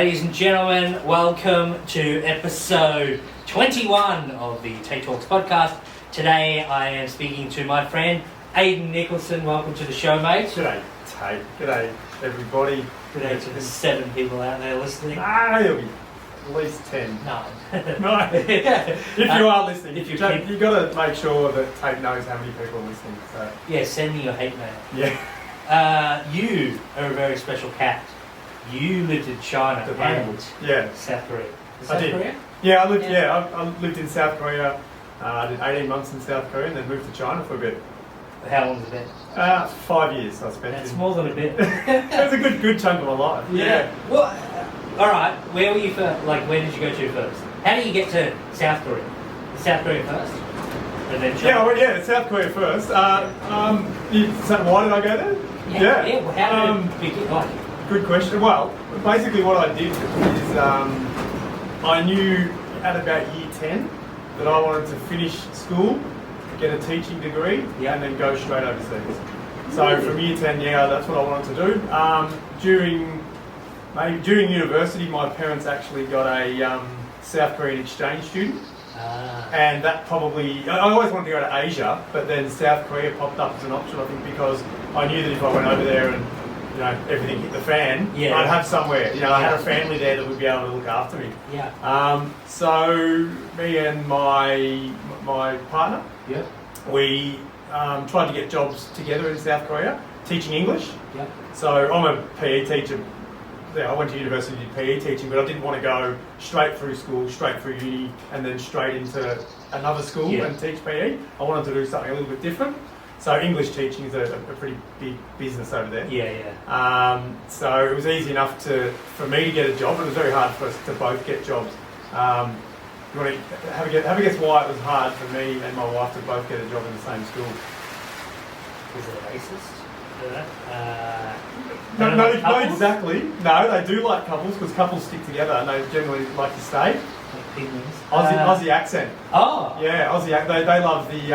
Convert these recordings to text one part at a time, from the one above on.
Ladies and gentlemen, welcome to episode 21 of the Tait Talks podcast. Today I am speaking to my friend Aidan Nicolson. Welcome to the show, mate. G'day, Tait. G'day, everybody. G'day to the 7 people out there listening. There'll be at least 10. No. No. If you are listening, if you've got to make sure that Tait knows how many people are listening. So. Yeah, send me your hate mail. Yeah. You are a very special cat. You lived in China and South Korea. I did. Korea? Yeah, I lived in South Korea. I did 18 months in South Korea and then moved to China for a bit. How long has it been? 5 years I spent. That's more than a bit. It was a good chunk of my life. Yeah. Well, all right. Where were you first? Like, where did you go to first? How did you get to South Korea? South Korea first, and then China? South Korea first. So why did I go there? Yeah. Well, how did it begin? Like, good question. Well, basically what I did is I knew at about year 10 that I wanted to finish school, get a teaching degree, and then go straight overseas. So from year 10, that's what I wanted to do. During university, my parents actually got a South Korean exchange student. And that probably, I always wanted to go to Asia, but then South Korea popped up as an option, I think, because I knew that if I went over there and everything hit the fan, I'd have somewhere. I had a family there that would be able to look after me. So me and my partner, we tried to get jobs together in South Korea, teaching English. So I'm a PE teacher. I went to university to do PE teaching, but I didn't want to go straight through school, straight through uni, and then straight into another school and teach PE. I wanted to do something a little bit different. So English teaching is a pretty big business over there. So it was easy enough for me to get a job. It was very hard for us to both get jobs. You want to have a guess why it was hard for me and my wife to both get a job in the same school? Is it racist? Not exactly. No, they do like couples because couples stick together and they generally like to stay. Aussie accent. Oh. Yeah, Aussie. They love the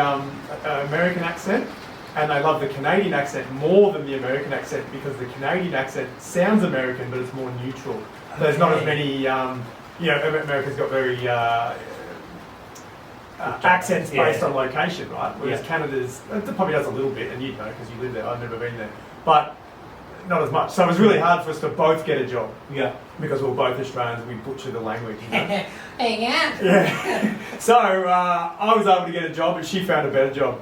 American accent, and they love the Canadian accent more than the American accent because the Canadian accent sounds American, but it's more neutral. Okay. There's not as many. America's got very accents based on location, right? Whereas Canada's it probably does a little bit, and you'd know because you live there. I've never been there, but not as much. So it was really hard for us to both get a job. Yeah. Because we were both Australians, we butcher the language. So I was able to get a job, and she found a better job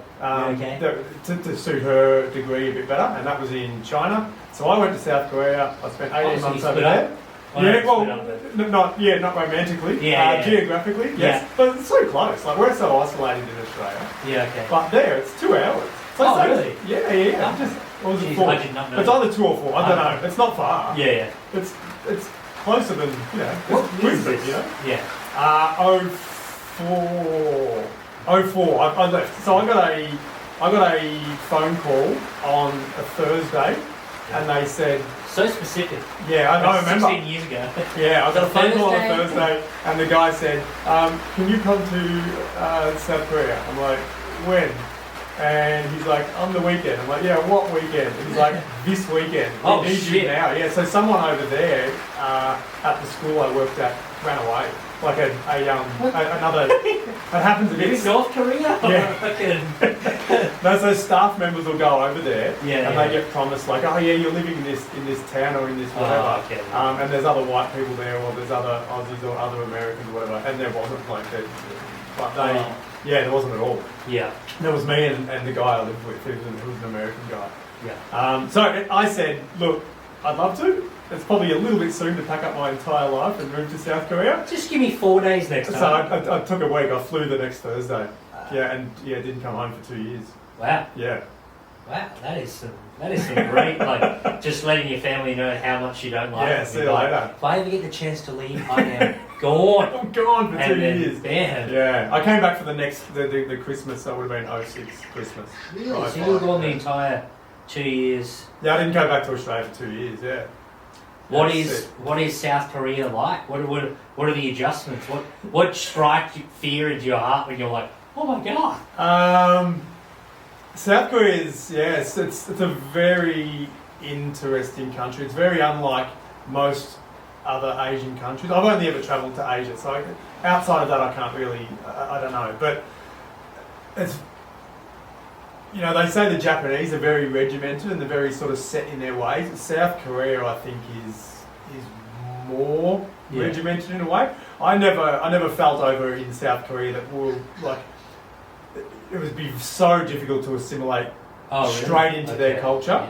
to suit her degree a bit better, and that was in China. So I went to South Korea. I spent 18 months over there. Not romantically. Geographically, yes. But it's so close. Like we're so isolated in Australia. But there, it's 2 hours. So really? Yeah. I did not know. It's either 2 or 4. I don't know. It's not far. Yeah. It's closer than Brisbane. Yeah. 04. I left. So I got a phone call on a Thursday, and they said. So specific. Yeah, I remember. 16 years ago. Yeah, I got a phone call on a Thursday, and the guy said, "Can you come to South Korea?" I'm like, "When?" And he's like, "On the weekend." I'm like, "Yeah, what weekend?" And he's like, "This weekend. We need you now." Yeah, so someone over there at the school I worked at ran away. Like another. It happens a bit. North Korea? Yeah. Those staff members will go over there, and they get promised like, "Oh yeah, you're living in this town or in this whatever." And there's other white people there, or there's other Aussies or other Americans or whatever. And there wasn't like that. But there wasn't at all. Yeah. There was me and the guy I lived with, who was an American guy. Yeah. So I said, "Look, I'd love to. It's probably a little bit soon to pack up my entire life and move to South Korea. Just give me 4 days next time." So I took a week. I flew the next Thursday. Didn't come home for 2 years. Wow. Yeah. Wow, that is some great, like, just letting your family know how much you don't like. Yeah, see you later. If I ever get the chance to leave, I am gone. I'm gone for 2 years. Bam. Yeah, I came back for the Christmas, so it would have been 06 Christmas. Really? Right, so you were gone the entire 2 years? Yeah, I didn't go back to Australia for 2 years, yeah. What is South Korea like? What are the adjustments? What strikes fear into your heart when you're like, oh my god? South Korea is it's a very interesting country. It's very unlike most other Asian countries. I've only ever travelled to Asia, so outside of that I can't really, I don't know. But it's, you know, they say the Japanese are very regimented and they're very sort of set in their ways. South Korea, I think, is more regimented in a way. I never felt over in South Korea that it would be so difficult to assimilate straight into their culture.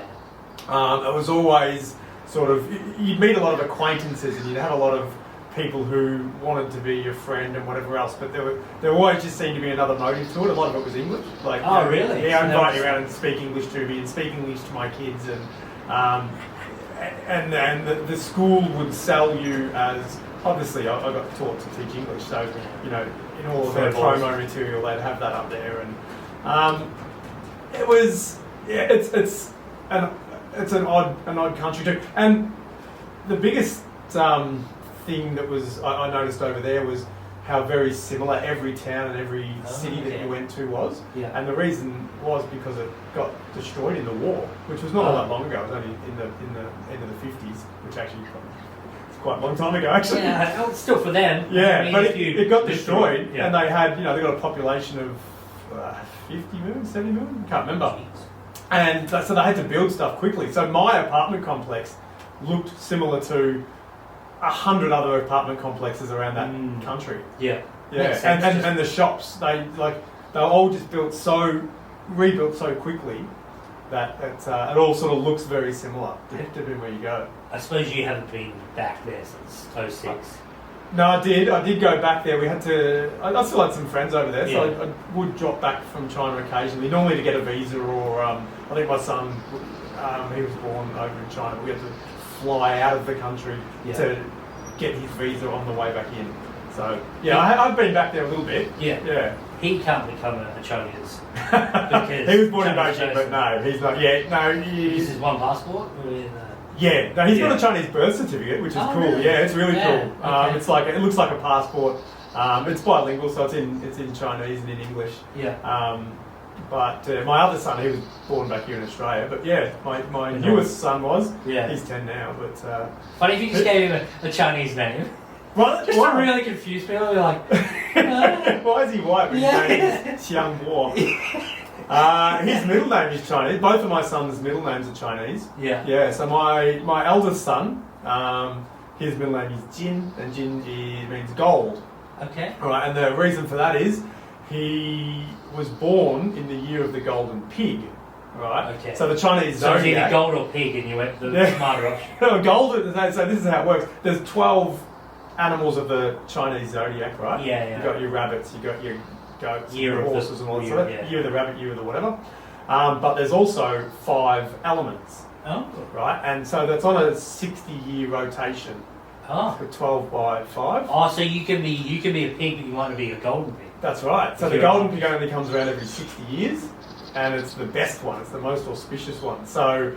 Yeah. It was always sort of, you'd meet a lot of acquaintances and you'd have a lot of people who wanted to be your friend and whatever else, but there always just seemed to be another motive to it. A lot of it was English. Like, really? Yeah, I'd invite you around and speak English to me and speak English to my kids, and the school would sell you as, obviously I got taught to teach English, so you know, in all of their promo material they'd have that up there, and it was, it's an odd country too. And the biggest thing that was I noticed over there was how very similar every town and every city that you went to was. Yeah. And the reason was because it got destroyed in the war, which was not all that long ago. It was only in the end of the 50s, which actually it's quite a long time ago actually. Yeah, still for them. Yeah, I mean, but it got destroyed, and they had, you know, they got a population of 50 million, 70 million, can't remember. Jeez. And so they had to build stuff quickly. So my apartment complex looked similar to 100 other apartment complexes around that country. Yeah, and the shops, they were all just rebuilt so quickly that it all sort of looks very similar depending where you go. I suppose you haven't been back there since 2006. No, I did go back there. I still had some friends over there, so I would drop back from China occasionally, normally to get a visa, or I think my son, he was born over in China. We had to fly out of the country to get his visa on the way back in. So I've been back there a little bit. Yeah. He can't become a Chinese. He was born in Beijing, but no, he's not. Yeah, no. This is one passport. Yeah, no, he's got a Chinese birth certificate, which is cool. Really? Yeah, it's really cool. Okay. It's it looks like a passport. It's bilingual, so it's in Chinese and in English. Yeah. But my other son, he was born back here in Australia. But yeah, my newest son was. Yeah. He's 10 now. But funny if you just gave him a Chinese name. What? Just to really confuse people. You're like, why is he white? But his name is Qiang Guo. His middle name is Chinese. Both of my sons' middle names are Chinese. Yeah. Yeah. So my eldest son, his middle name is Jin, and Jin means gold. Okay. All right. And the reason for that is he was born in the year of the golden pig. Right. Okay. So the Chinese zodiac. So it's either gold or pig, and you went the smarter option. No, gold. So this is how it works. There's 12 animals of the Chinese zodiac, right? Yeah. You got your rabbits. You got your goats, your horses, and all that sort of. Year of the rabbit, year of the whatever. But there's also 5 elements. Oh. Right. And so that's on a 60-year rotation. Oh. For 12 by 5. Oh, so you can be a pig, but you want to be a golden pig. That's right. So the golden pig only comes around every 60 years. And it's the best one. It's the most auspicious one. So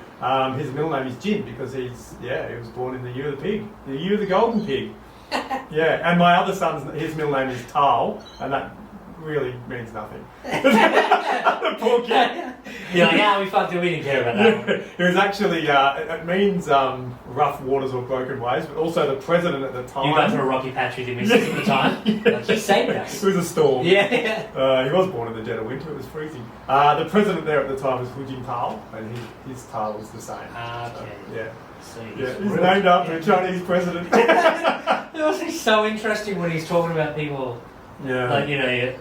his middle name is Jin because he was born in the year of the pig, the year of the golden pig. Yeah, and my other son's, his middle name is Tao, and that really means nothing. The poor kid. You're like, we fucked it, we didn't care about that one. It was actually, it means rough waters or broken ways, but also the president at the time. You got through a rocky patch with your missus at the time? Like, he saved us. It was a storm. Yeah. He was born in the dead of winter, it was freezing. The president there at the time was Hu Jintao, and his Tao was the same. Okay. So, yeah. So he's named after a Chinese president. It was so interesting when he's talking about people. Yeah. Like, you know,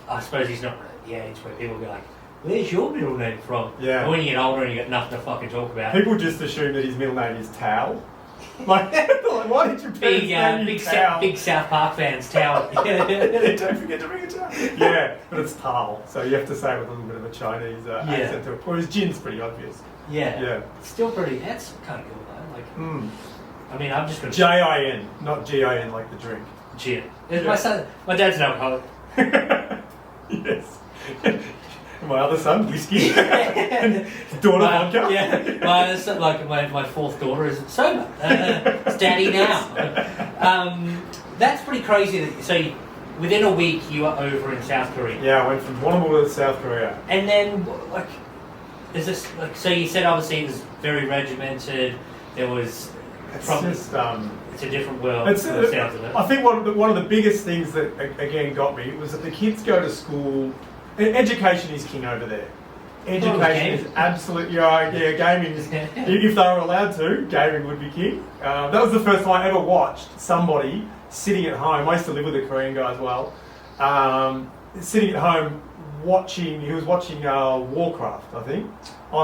I suppose he's not at the age where people go like, where's your middle name from? Yeah. And when you get older and you got nothing to fucking talk about. People just assume that his middle name is Tao. Like, why did you big South Park fans, Tao. Don't forget to bring it down. Yeah, but it's Tao, so you have to say it with a little bit of a Chinese accent to it. Whereas Jin's pretty obvious. Yeah. Still pretty. That's kind of cool though. Like, I mean, I'm just gonna. J-I-N, not G-I-N like the drink. Gin. My dad's an alcoholic. Yes. My other son, whiskey. Daughter, vodka. Yeah. My fourth daughter is sober. It's daddy now. That's pretty crazy. So within a week you were over in South Korea. Yeah, I went from Warrnambool to South Korea. And then, is this so? You said obviously it was very regimented. There was. It's It's a different world. It's, from the sounds of it. I think one of the biggest things that again got me was that the kids go to school. Education is king over there. Education is absolutely gaming. If they were allowed to, gaming would be king. That was the first time I ever watched somebody sitting at home. I used to live with a Korean guy as well. Sitting at home watching. He was watching Warcraft, I think. He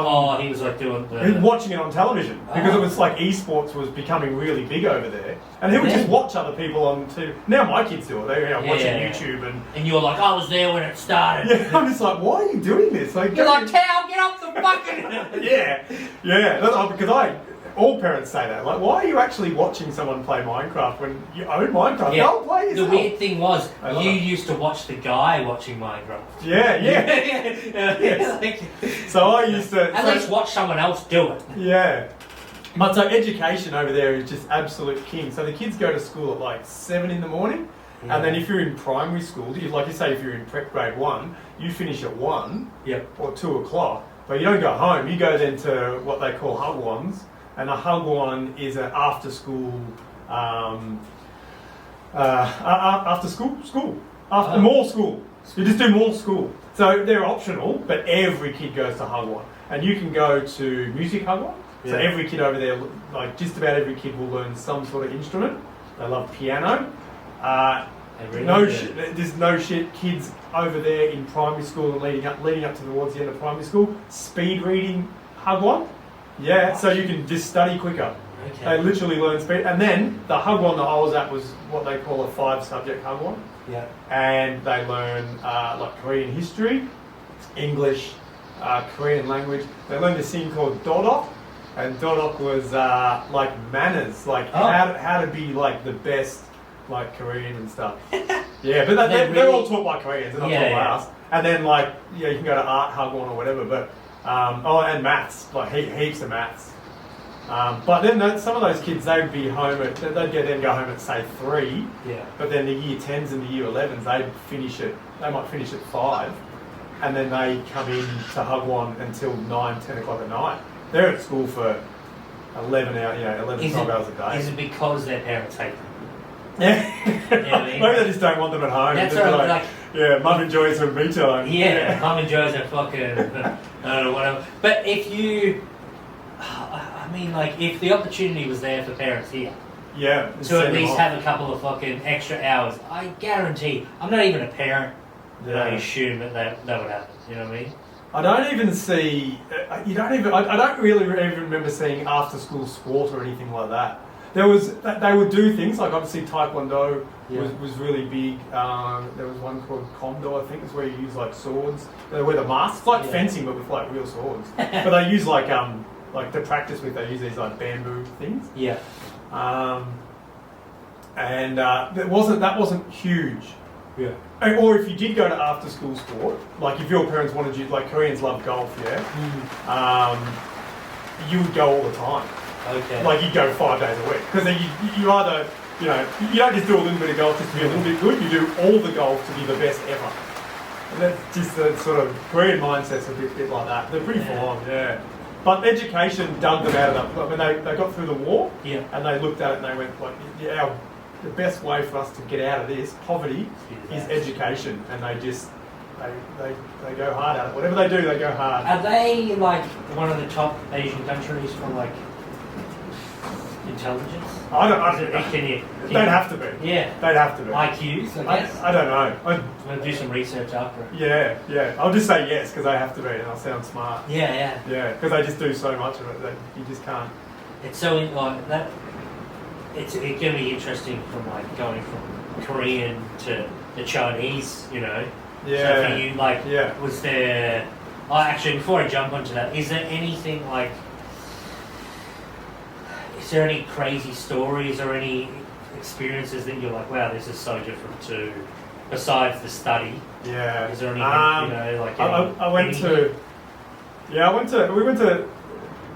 was like doing He was watching it on television because it was like esports was becoming really big over there, and he would just watch other people on TV. Now my kids do it; they're watching YouTube and you're like, I was there when it started. Yeah, I'm just like, why are you doing this? Like, you're like, Tao, get off the fucking. yeah. Because all parents say that. Like, why are you actually watching someone play Minecraft when you own Minecraft? Yeah. Go play yourself. The weird thing was, you used to watch the guy watching Minecraft. Yeah. Yes. So I used to at least watch someone else do it. Yeah. But so education over there is just absolute king. So the kids go to school at like 7 in the morning, and then if you're in primary school, like you say, if you're in prep grade 1, you finish at 1 or 2 o'clock. But you don't go home. You go then to what they call hagwons. And a hagwon is an after-school, more school. You just do more school. So they're optional, but every kid goes to hagwon. And you can go to music hagwon. So every kid over there, like just about every kid will learn some sort of instrument. They love piano. There's no shit. Kids over there in primary school and leading up towards the end of primary school, speed reading hagwon. Yeah, so you can just study quicker. Okay. They literally learn speed. And then the hagwon that I was at was what they call a 5-subject hagwon. Yeah. And they learn like Korean history, English, Korean language. They learned this thing called dodok. And dodok was like manners, like how to be like the best like Korean and stuff. Yeah, but they're all taught by Koreans, they're not taught by us. And then like, you can go to art hagwon or whatever, but and maths, like heaps of maths. But then some of those kids, they'd go home at say 3. Yeah. But then the year 10s and the year 11s, they might finish at 5, and then they come in to hagwon until 9, 10 o'clock at night. They're at school for 11 hours, 12 hours a day. Is it because their parents hate them? Yeah. You know what I mean? Maybe they just don't want them at home. That's right. Yeah, mum enjoys her me time. Yeah, mum enjoys her fucking, I don't know, whatever. But if if the opportunity was there for parents here, to at least have a couple of fucking extra hours, I guarantee, I'm not even a parent, but I assume that would happen, you know what I mean? I don't even see, I don't really even remember seeing after school sport or anything like that. They would do things like obviously Taekwondo was really big. There was one called Kondo, I think, is where you use like swords. They wear the masks, like fencing, but with like real swords. But they use like to practice with. They use these like bamboo things. Yeah. That wasn't huge. Yeah. Or if you did go to after school sport, like if your parents wanted you, like Koreans love golf, you would go all the time. Okay. Like you'd go 5 days a week because then you either you don't just do a little bit of golf just to be a little bit good. You do all the golf to be the best ever. And that's just the sort of Korean mindset's a bit like that. They're pretty full on, But education dug them out of that. When they got through the war, and they looked at it and they went like, the best way for us to get out of this poverty is education, and they go hard at it. Whatever they do, they go hard. Are they like one of the top Asian countries for like intelligence? I don't know. They'd have to be. Yeah. They'd have to be. IQs, I guess? I don't know. I'm going to do some research after it. Yeah. I'll just say yes because they have to be and I'll sound smart. Yeah. Yeah, because they just do so much of it that you just can't. It's so that. It's going to be interesting from like going from Korean to the Chinese, Yeah. So for you, was there? Oh, actually, before I jump onto that, is there anything like? Is there any crazy stories or any experiences that you're like, wow, this is so different to, besides the study? Yeah. Is there anything, I went to, we went to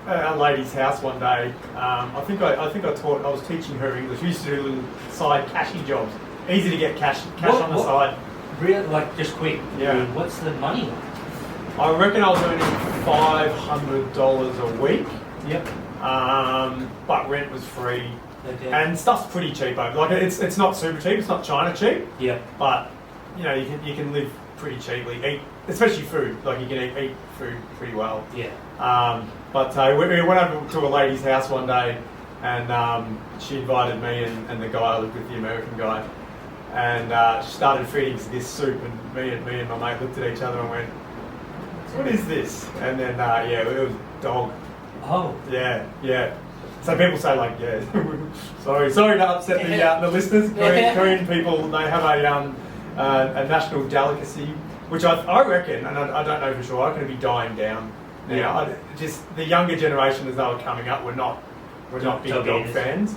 a lady's house one day. I was teaching her English. We used to do little side cashy jobs. Easy to get cash on the side. Really, like just quick. Yeah. What's the money like? I reckon I was earning $500 a week. Yep. But rent was free. Okay. And stuff's pretty cheap over. Like it's not super cheap. It's not China cheap. Yeah. But you know you can live pretty cheaply. Eat, especially food. Like you can eat food pretty well. Yeah. But we went over to a lady's house one day, and she invited me and the guy I lived with, the American guy, and she started feeding us this soup, and me and my mate looked at each other and went, "What is this?" And then it was dog. Oh. Yeah. So people say like, yeah, sorry to upset the listeners. Korean people, they have a national delicacy, which I reckon, and I don't know for sure, are going to be dying down now. Yeah. Just the younger generation as they were coming up, we're not big dog fans.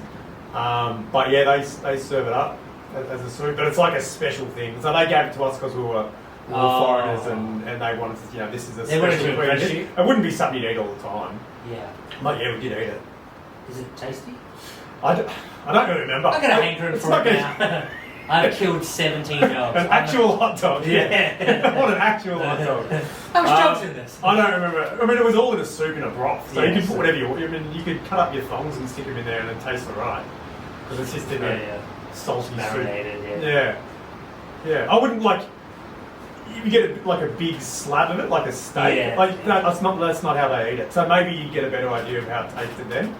But yeah, they serve it up as a soup, but it's like a special thing. So they gave it to us because we were foreigners, and they wanted to, this is a special thing. It wouldn't be something you'd eat all the time. Yeah. But yeah, we did eat it. Is it tasty? I don't really remember. I got a hankering for it now. I've killed 17 dogs. An actual hot dog. Yeah. What an actual hot dog. How much dogs in this? I don't remember. I mean, it was all in a soup in a broth. So you can put whatever you want. I mean, you could cut up your thongs and stick them in there and it tastes alright. Because it's just in a salty marinated, soup. Yeah. I wouldn't like... You get a big slab of it, like a steak. Yeah. That's not how they eat it. So maybe you get a better idea of how it tasted then.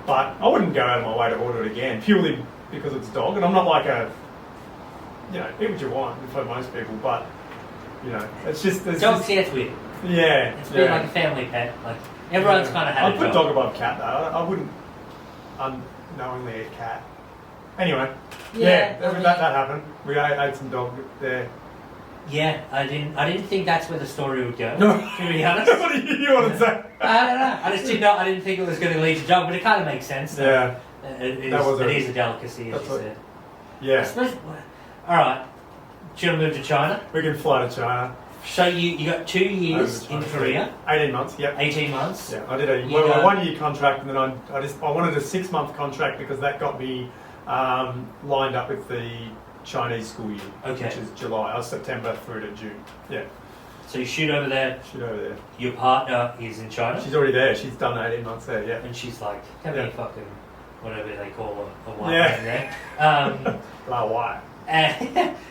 But I wouldn't go out of my way to order it again, purely because it's dog. And I'm not like eat what you want for most people, but, it's just... Dogs, it's weird. Yeah. It's been like a family pet. Like, everyone's kind of had I'd put dog above cat, though. I wouldn't unknowingly eat cat. Anyway, that happened. We ate some dog there. Yeah, I didn't think that's where the story would go. No. To be honest. What do you want to say? I don't know. I didn't think it was going to lead to dog, but it kind of makes sense. Yeah. It is a delicacy, as you said. Yeah. I suppose, all right. Do you want to move to China? We can fly to China. So you got 2 years in Korea. 18 months. Yep. 18 months. Yeah, I did a 1 year contract, and then I wanted a 6-month contract because that got me lined up with the Chinese school year, which is July. September through to June. Yeah. So you shoot over there. Your partner is in China. She's already there. She's done 18 months there. Yeah. And she's like, how many fucking whatever they call a white man there. White.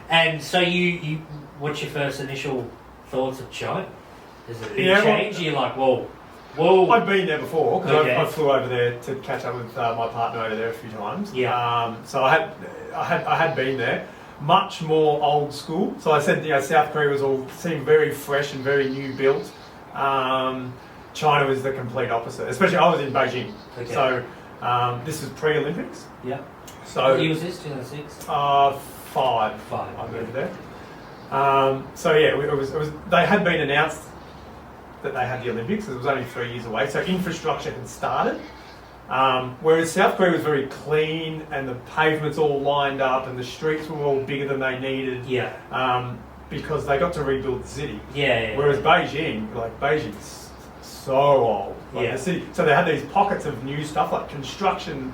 And so you what's your first initial thoughts of China? Is it a big change? You're like, whoa. I've been there before because I flew over there to catch up with my partner over there a few times. Yeah. So I had been there. Much more old school. So I said, South Korea seemed very fresh and very new built. China was the complete opposite. Especially I was in Beijing. Okay. So this was pre-Olympics. Yeah. So what year was this? 2006. 5. I moved there. So yeah, it was. They had been announced that they had the Olympics. It was only 3 years away, so infrastructure had started. Whereas South Korea was very clean, and the pavements all lined up, and the streets were all bigger than they needed. Yeah. Because they got to rebuild the city. Yeah. Whereas Beijing's so old. The city. So they had these pockets of new stuff, like construction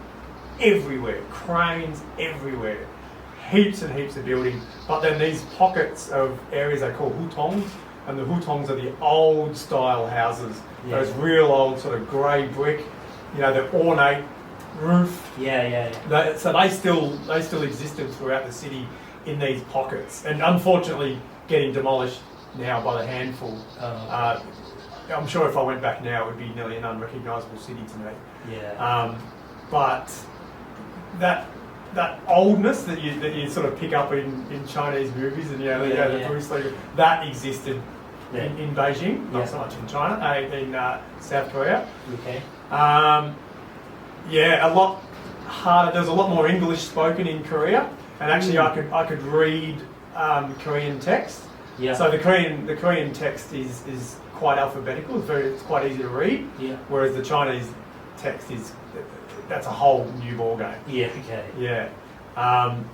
everywhere, cranes everywhere, heaps and heaps of building. But then these pockets of areas they call hutongs. And the hutongs are the old style houses, those real old sort of grey brick, the ornate roof. Yeah. So they still existed throughout the city in these pockets, and unfortunately getting demolished now by the handful. I'm sure if I went back now, it would be nearly an unrecognisable city to me. Yeah. But that oldness that you sort of pick up in Chinese movies, and the Bruce Lee, that existed. In Beijing, not so much in China, in South Korea. Okay. A lot harder. There's a lot more English spoken in Korea, and actually I could read Korean text. Yeah. So the Korean text is quite alphabetical. It's quite easy to read. Yeah. Whereas the Chinese text that's a whole new ball game. Yeah. Okay. Yeah.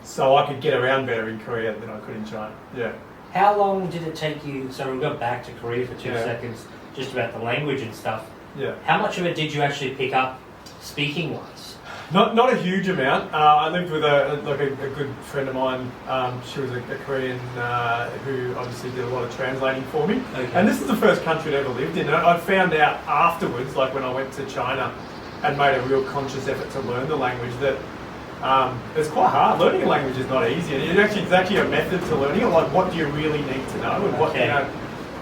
So I could get around better in Korea than I could in China. Yeah. How long did it take you? So we'll go back to Korea for 2 seconds, just about the language and stuff. Yeah. How much of it did you actually pick up, speaking wise? Not a huge amount. I lived with a good friend of mine. She was a Korean who obviously did a lot of translating for me. Okay. And this is the first country I'd ever lived in. I found out afterwards, like when I went to China, and made a real conscious effort to learn the language, that it's quite hard. Learning a language is not easy. It's actually a method to learning it. Like, what do you really need to know, and what you know.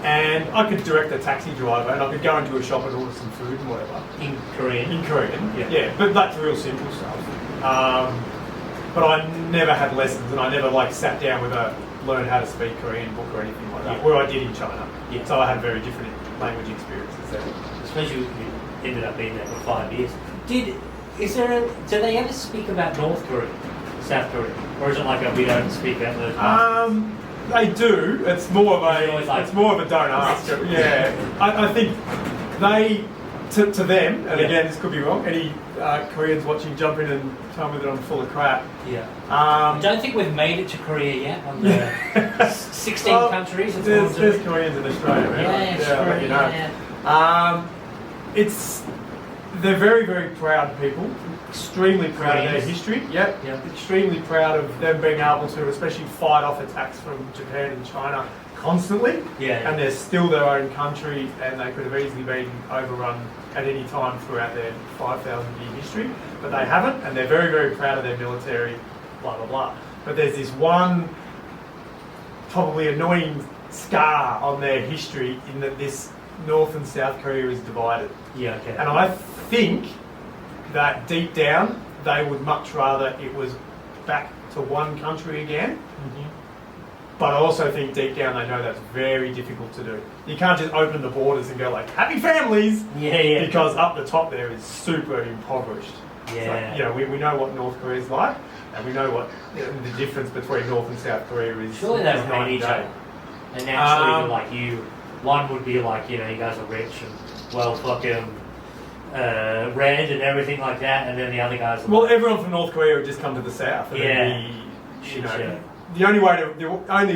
And I could direct a taxi driver, and I could go into a shop and order some food and whatever. In Korean? In Korean, yeah. But that's real simple stuff. But I never had lessons, and I never sat down with a learn how to speak Korean book or anything like that, where I did in China. Yeah. So I had very different language experiences there. Especially you ended up being there for 5 years. Do they ever speak about North Korea, South Korea? Or is it we don't speak about those countries? They do. It's more of a don't ask. Yeah. I think they, to them, and again, this could be wrong, any Koreans watching, jump in and tell me that I'm full of crap. Yeah. I don't think we've made it to Korea yet on the 16 countries. There's Koreans in Australia, man. They're very, very proud people. Extremely proud of their history. Yep. Extremely proud of them being able to, especially fight off attacks from Japan and China constantly. And they're still their own country, and they could have easily been overrun at any time throughout their 5,000-year history, but they haven't, and they're very, very proud of their military, blah, blah, blah. But there's this one probably annoying scar on their history in that this North and South Korea is divided. And I think that deep down, they would much rather it was back to one country again. But I also think deep down they know that's very difficult to do. You can't just open the borders and go happy families, because up the top there is super impoverished. We know what North Korea is like, and we know what the difference between North and South Korea is. Surely they would hate each other. And naturally, one would be you guys are rich and well fucking red and everything like that, and then the other guys are everyone from North Korea would just come to the south. And the only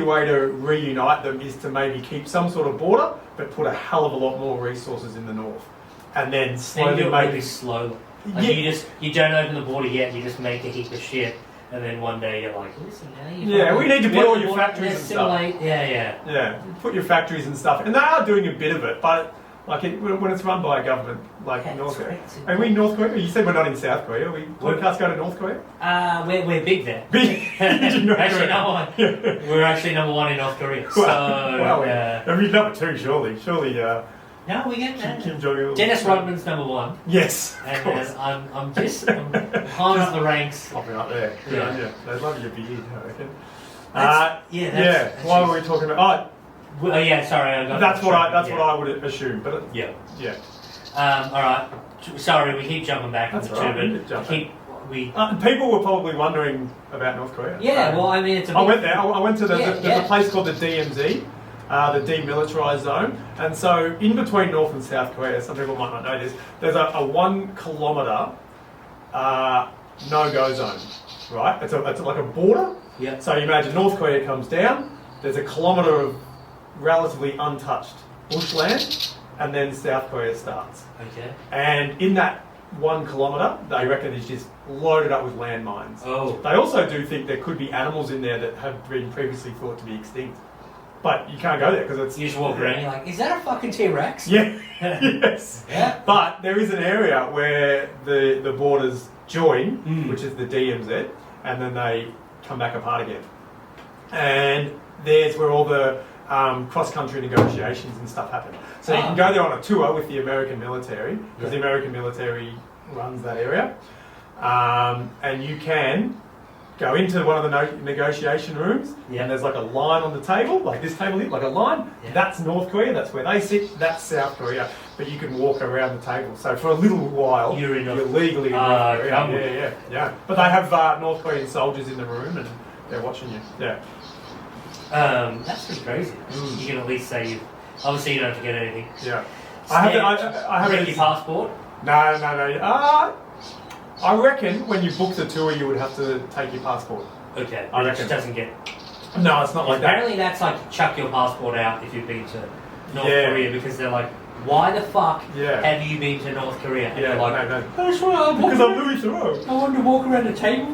way to reunite them is to maybe keep some sort of border, but put a hell of a lot more resources in the north, and then slowly maybe slowly. You don't open the border yet. You just make a heap of shit, and then one day you're like, listen, we need to put all your factories and stuff. Put your factories and stuff, and they are doing a bit of it, but. When it's run by a government North Korea. Are we in North Korea? You said we're not in South Korea. Are we podcasts go to North Korea? We're big there. Big? Actually, number one. We're actually number one in North Korea. So, we're number two, surely. Surely, no, we get that. Kim Jong-il. Dennis Rodman's number one. Yes. And I'm behind the ranks. Popping up there. Yeah. They love your beard, I reckon. That's why were we talking about... sorry. That's what I would assume, but all right. Sorry, we keep jumping back on the tube. People were probably wondering about North Korea. It's. I went there. I went to there's a place called the DMZ, the Demilitarized Zone, and so in between North and South Korea, some people might not know this. There's a 1 kilometre no-go zone, right? It's like a border. So you imagine North Korea comes down. There's a kilometre of relatively untouched bushland, and then South Korea starts. And in that 1 kilometre, they reckon is just loaded up with landmines. They also do think there could be animals in there that have been previously thought to be extinct. But you can't go there because it's... You just walk around and you're like, is that a fucking T-Rex? Yes. But there is an area where the borders join, which is the DMZ, and then they come back apart again. And there's where all the cross-country negotiations and stuff happen. So you can go there on a tour with the American military, because the American military runs that area. And you can go into one of the negotiation rooms, and there's a line on the table, like this table here, like a line. That's North Korea, that's where they sit, that's South Korea. But you can walk around the table. So for a little while, you're legally in North Korea. Yeah. But they have North Korean soldiers in the room, and they're watching you. That's pretty crazy. You can at least say you. Obviously, you don't have to get anything. I have your passport. No. I reckon when you book the tour, you would have to take your passport. Okay, I reckon it doesn't get. No, it's not like that. Apparently, that's like chuck your passport out if you've been to North Korea, because they're like, why the fuck have you been to North Korea? And you're like, no. Because I'm Louis Theroux. I wanted to walk around the table.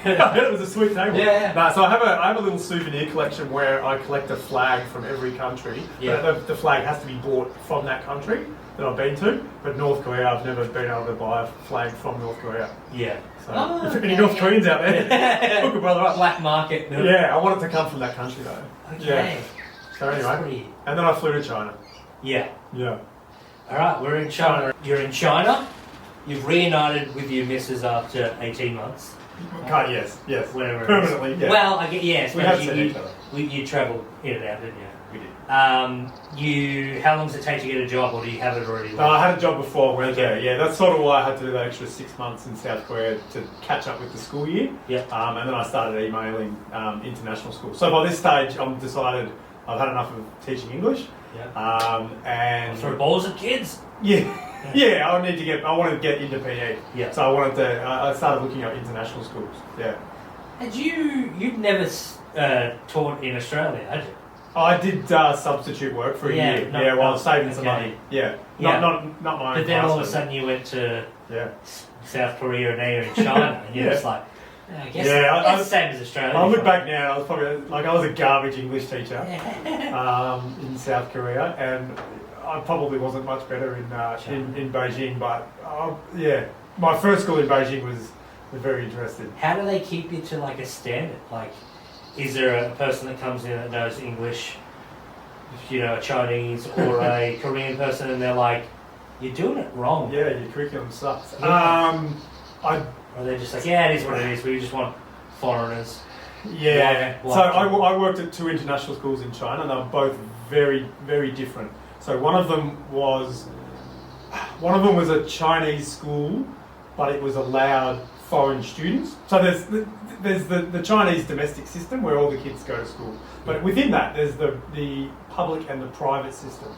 I heard it was a sweet table. Yeah. Nah, so I have a little souvenir collection where I collect a flag from every country. Yeah. But the flag has to be bought from that country that I've been to. But North Korea, I've never been able to buy a flag from North Korea. Yeah. So if any North Koreans out there, hook a brother up. Black market. No? Yeah, I want it to come from that country though. Okay. Yeah. So anyway, and then I flew to China. Yeah. Yeah. All right, we're in China. You're in China. You've reunited with your missus after 18 months. Yes. Whatever. Permanently, yeah. Well, I get, yes. We have seen each other. You travel in and out, didn't you? We did. How long does it take to get a job, or do you have it already? I had a job before I went Okay. there. Yeah, that's sort of why I had to do that extra 6 months in South Korea to catch up with the school year. Yeah. And then I started emailing international schools. So by this stage, I'm decided I've had enough of teaching English. Yeah. And throw balls at kids. Yeah. Yeah, I wanted to get into PE. Yeah. So I started looking at international schools. Yeah. And you've never taught in Australia, had you? I did substitute work for a year. While I was saving some money. Yeah. Not my own. But then all of a sudden you went to Yeah. South Korea and now you're in China, and you're just like, I guess Yeah, that's the same as Australia. I look back now, I was a garbage English teacher in South Korea, and I probably wasn't much better in Beijing. But my first school in Beijing was very interesting. How do they keep you to like a standard? Like, is there a person that comes in that knows English, a Chinese or a Korean person, and they're like, you're doing it wrong? Yeah, your curriculum sucks. Or they're just like, it is what it is. We just want foreigners. Yeah. So I worked at 2 international schools in China, and they were both very, very different. So one of them was a Chinese school, but it was allowed foreign students. So there's the Chinese domestic system where all the kids go to school, but within that there's the public and the private system,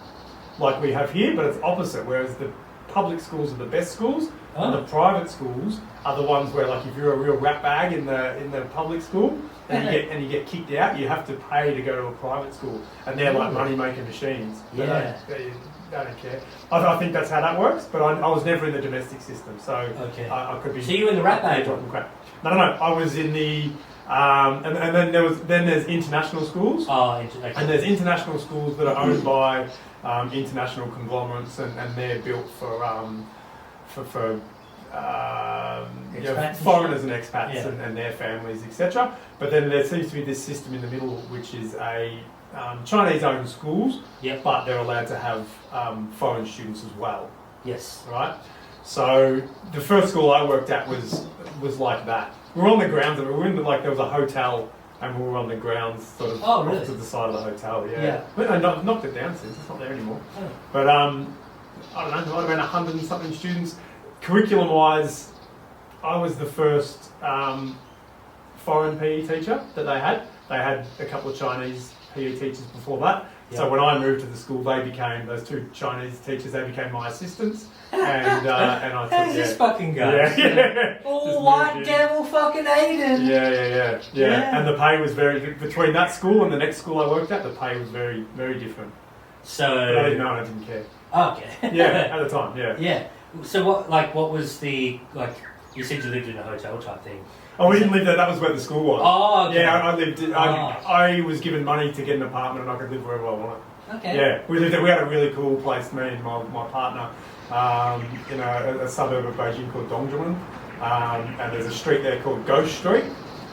like we have here, but it's opposite. Whereas the public schools are the best schools, and the private schools are the ones where, like, if you're a real rat bag in the public school and you get kicked out, you have to pay to go to a private school, and they're like money making machines. They don't care. I think that's how that works, but I was never in the domestic system, so I could be. So you were in the rat bag? Crap. No. I was in the and then there's international schools. And there's international schools that are owned by international conglomerates, and they're built for foreigners and expats and their families, etc. But then there seems to be this system in the middle, which is a Chinese-owned schools, but they're allowed to have foreign students as well. Yes. Right. So the first school I worked at was like that. We were on the grounds, and we were in there was a hotel, and we were on the grounds, sort of off to the side of the hotel. Yeah. But I knocked it down since it's not there anymore. Oh. But I don't know, there might have been 100 and something students. Curriculum-wise, I was the first foreign PE teacher that they had. They had a couple of Chinese PE teachers before that. So when I moved to the school, those 2 Chinese teachers, they became my assistants. And I took, how's this fucking go? Oh, white devil fucking Aidan. Yeah. And the pay was very good. Between that school and the next school I worked at, the pay was very, very different. So but I didn't know, and I didn't care. Okay. Yeah, at the time, Yeah. So what was the, you said you lived in a hotel type thing. Oh, we didn't live there. That was where the school was. Oh, okay. Yeah, I lived. I was given money to get an apartment, and I could live wherever I wanted. Okay. Yeah, we lived there. We had a really cool place. Me and my partner. A suburb of Beijing called Dongzhuan, and there's a street there called Ghost Street,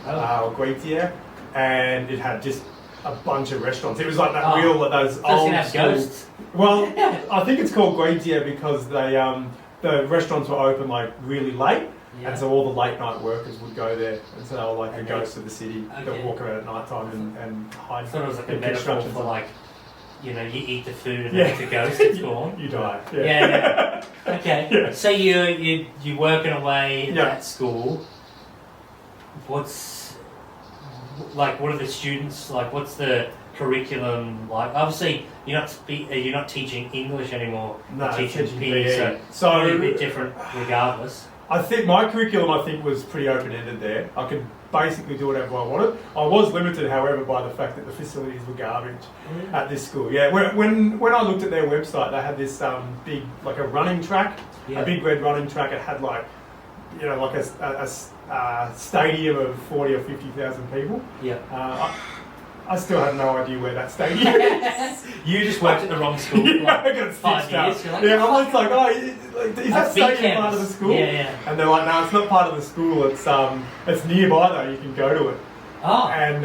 or Guitie, and it had just a bunch of restaurants. It was like that those old ghosts. Well, I think it's called Guitie because the restaurants were open like really late. Yeah. And so all the late night workers would go there, and so they were like the ghosts of the city that would walk around at night time and hide. I thought it was like a metaphor for like, you eat the food and then the ghost is gone. You die. Yeah. Okay. Yeah. So you're working away at school. What are the students like? What's the curriculum like? Obviously, you're not teaching English anymore. No, you're teaching PE. So probably a bit different regardless. I think my curriculum was pretty open-ended there. I could basically do whatever I wanted. I was limited, however, by the fact that the facilities were garbage at this school. Yeah, when I looked at their website, they had this big, like a running track, a big red running track. It had like a stadium of 40 or 50,000 people. Yeah. I still have no idea where that stadium is. You just worked at the wrong school. Yeah, I got stitched up. Yeah, I'm just like, is that stadium part of the school? Yeah. And they're like, no, it's not part of the school. It's nearby though. You can go to it. Oh. And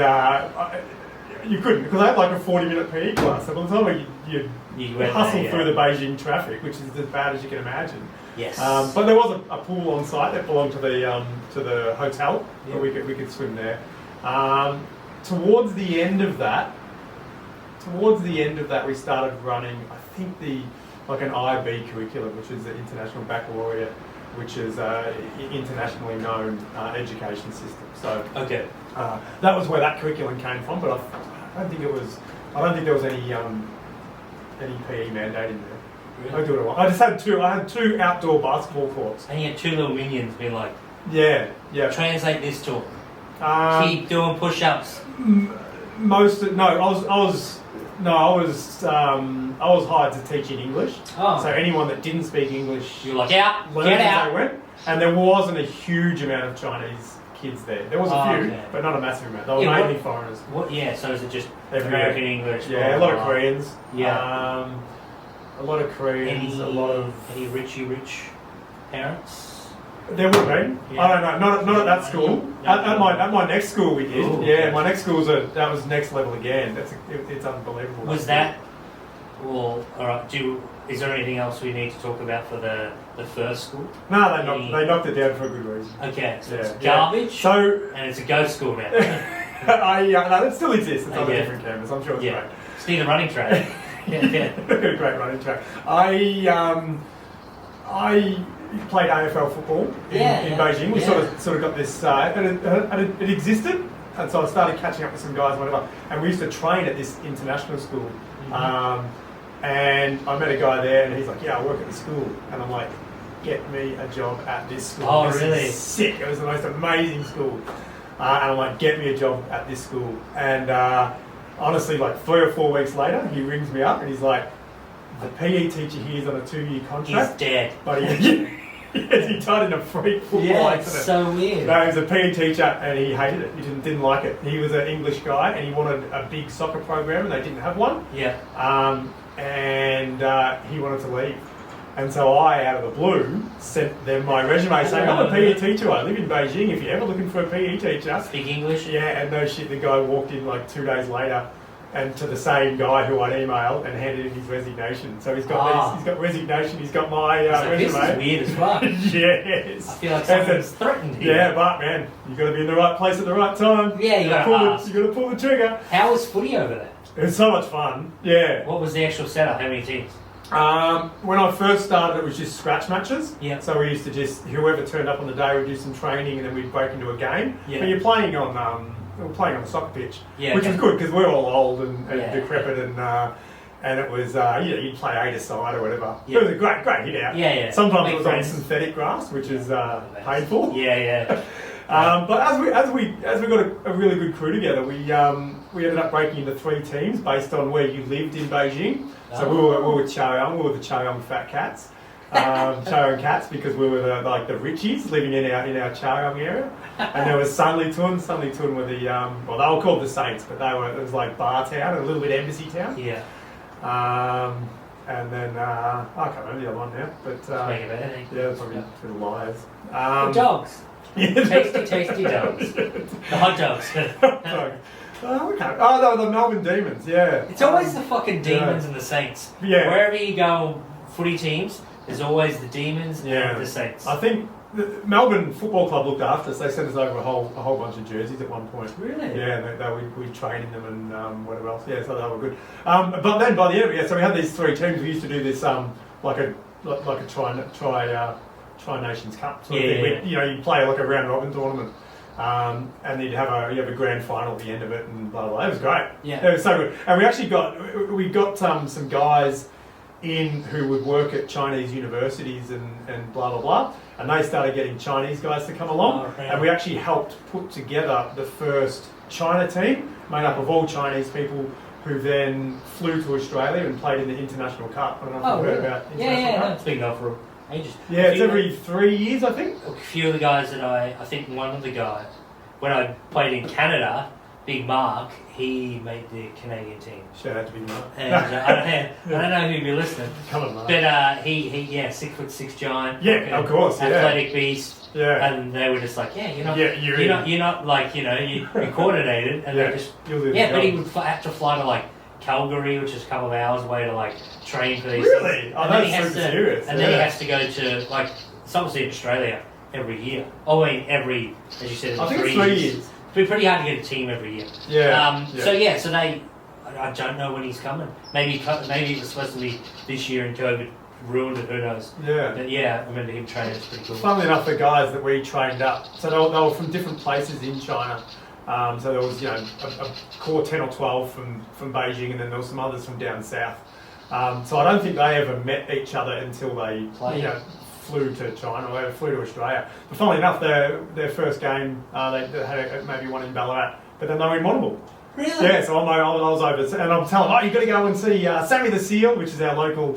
you couldn't, because I had like a 40-minute PE class. So by the time you hustle through the Beijing traffic, which is as bad as you can imagine. Yes. But there was a pool on site that belonged to the hotel, where we could swim there. Towards the end of that, we started running, I think an IB curriculum, which is the International Baccalaureate, which is internationally known education system. So okay, that was where that curriculum came from. But I don't think there was any PE mandate in there. Really? I do it all. I had two outdoor basketball courts. And you had two little minions being like, yeah. Translate this to them. Keep doing push-ups. I was hired to teach in English. Oh. So anyone that didn't speak English, you're like, get out. They went. And there wasn't a huge amount of Chinese kids there. There was a few, but not a massive amount. They were mainly foreigners. So is it just everywhere. American English? Yeah, a lot of Koreans. Yeah. A lot of Koreans. Any rich parents? There would have been. Yeah. I don't know. Not at that school. At my next school we did. Ooh, yeah, my next school that was next level again. It's unbelievable. Was that? Well, all right. Is there anything else we need to talk about for the first school? No, they knocked it down for a good reason. Okay, so it's garbage. And it's a ghost school now. No, it still exists. It's on a different campus. I'm sure it's great. Just need a running track. A great running track. I played AFL football in Beijing. We sort of got this, and it existed, and so I started catching up with some guys and whatever. And we used to train at this international school. And I met a guy there, and he's like, "Yeah, I work at the school," and I'm like, "Get me a job at this school." Oh, this really? Is sick. It was the most amazing school, and I'm like, "Get me a job at this school." And honestly, like 3 or 4 weeks later, he rings me up, and he's like, "The PE teacher here is on a 2-year contract." He's dead. But he died in a freak football accident. It's so weird. No, he was a PE teacher, and he hated it. He didn't like it. He was an English guy, and he wanted a big soccer program, and they didn't have one. Yeah. And he wanted to leave. And so I, out of the blue, sent them my resume saying, "I'm a PE teacher. I live in Beijing. If you're ever looking for a PE teacher." Speak English? Yeah, and no shit, the guy walked in like 2 days later, and to the same guy who I'd emailed, and handed in his resignation. So he's got resignation, he's got my resume. This is weird as fuck. Yes. I feel like someone's threatened here. Yeah, but man, you got to be in the right place at the right time. Yeah, you got to pull the trigger. How was footy over there? It was so much fun. Yeah. What was the actual setup? How many teams? When I first started, it was just scratch matches. Yeah. So we used to just, whoever turned up on the day would do some training, and then we'd break into a game. Yeah. But you're playing on the soccer pitch, yeah, which was good because we're all old and decrepit, and it was you'd play 8 aside or whatever. Yeah. It was a great hit out. Yeah. Sometimes it was on synthetic grass, which is painful. Yeah. But as we got a really good crew together, we ended up breaking into 3 teams based on where you lived in Beijing. So we were Chaoyang, we were the Chaoyang Fat Cats. Chaoyang Cats, because we were the Richies living in our Chaoyang area. And there was Sanlitun were the they were called the Saints, but it was like bar town, a little bit embassy town. Yeah. And then I can't remember the other one now, but probably a bit of liars. The dogs. Tasty dogs. The hot dogs. The Melbourne Demons, yeah. It's always the fucking Demons and the Saints. Yeah. Wherever you go, footy teams, there's always the Demons and the Saints. I think the Melbourne Football Club looked after us. They sent us over a whole bunch of jerseys at one point. Really? Yeah, we trained in them and whatever else. Yeah, so they were good. But then by the end of it, so we had these 3 teams. We used to do this like a Tri-Nations Cup sort of thing. You play like a round robin tournament. And you'd have a grand final at the end of it, and blah blah. It was great. Yeah, it was so good. And we actually got some guys in who would work at Chinese universities and blah blah blah, and they started getting Chinese guys to come along, and we actually helped put together the first China team made up of all Chinese people who then flew to Australia and played in the International Cup. I don't know if you've heard about International Cup. That's big enough for them. ages. Yeah, it's every 3 years, I think. A few of the guys that I think one of the guys, when I played in Canada, Big Mark, he made the Canadian team. Shout out to Big Mark. And I don't know who you're listening. Come on, Mark. But he 6'6" giant. Yeah, of course. Athletic beast. Yeah. And they were just like, you're not like, you're coordinated. And they just, but he would have to fly to like Calgary, which is a couple of hours away to like train for these Really? things. Oh, that's super serious. And then he has to go to like, it's obviously in Australia every year. Oh, I mean, as you said, I think it's 3 years. It's pretty hard to get a team every year. Yeah. So they, I don't know when he's coming. Maybe it was supposed to be this year and COVID ruined it, who knows. Yeah. But I remember him training, it's pretty cool. Funnily enough, the guys that we trained up, so they were from different places in China. So there was, a core 10 or 12 from Beijing, and then there was some others from down south. So I don't think they ever met each other until they flew to China or flew to Australia. But funnily enough, their first game, they had maybe one in Ballarat, but then they were in Warrnambool. Really? Yeah, so I was over, and I'm telling them, you've got to go and see Sammy the Seal, which is our local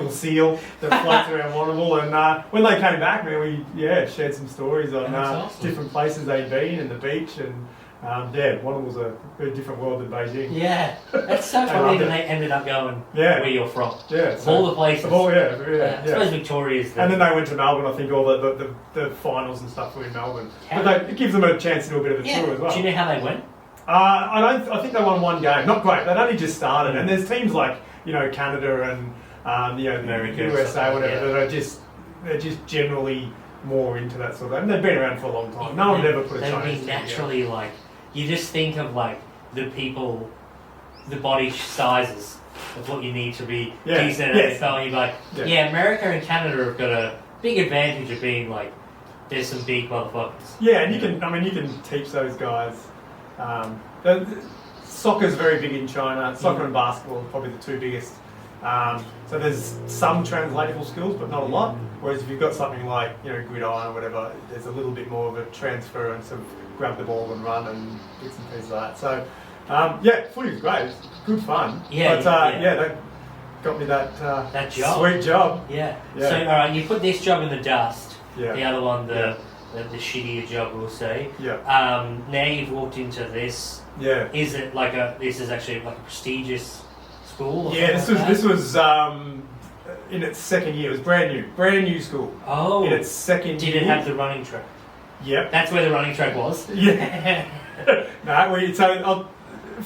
seal that floats around Warrnambool. And when they came back, man, we shared some stories on awesome. different places they'd been and the beach, and Warrnambool's a very different world than Beijing. Yeah, that's so funny that they ended up going where you're from. Yeah, of all the places. I suppose Victoria's. And then they went to Melbourne. I think all the finals and stuff were in Melbourne. It gives them a chance to do a bit of a tour as well. Do you know how they went? I think they won one game. Not great. They'd only just started, and there's teams like Canada and America, USA, whatever. That they're just generally more into that sort of. And they've been around for a long time. No one would ever put a Chinese team naturally together. Like you just think of like the people, the body sizes of what you need to be decent at NFL. And you're like, America and Canada have got a big advantage of being like, there's some big motherfuckers. Yeah, and you can teach those guys. Soccer's very big in China. Soccer and basketball are probably the two biggest. So there's some translatable skills, but not a lot. Whereas if you've got something like gridiron or whatever, there's a little bit more of a transference of grab the ball and run and bits and pieces like that. So footy's great. It's good fun. They got me that job. Sweet job. Yeah. So all right, you put this job in the dust. Yeah. The other one, the shittier job, we'll say. Yeah. Now you've walked into this. Yeah. Is it this is actually like a prestigious school? Yeah, this was in its second year. It was brand new school. Oh. In its second year. Did it have the running track? Yep. That's where the running track was. Yeah.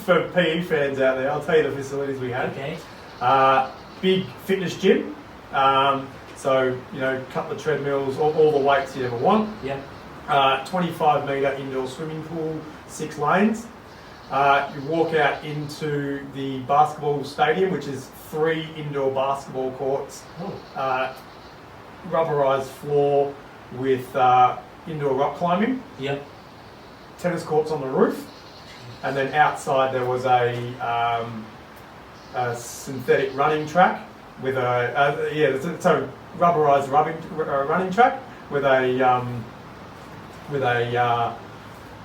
For PE fans out there, I'll tell you the facilities we had. Okay. Big fitness gym. So, couple of treadmills, all the weights you ever want. Yeah. 25 metre indoor swimming pool, 6 lanes. You walk out into the basketball stadium, which is 3 indoor basketball courts. Oh. Rubberised floor with indoor rock climbing. Yep. Tennis courts on the roof. And then outside there was a synthetic running track with so rubberised running track with a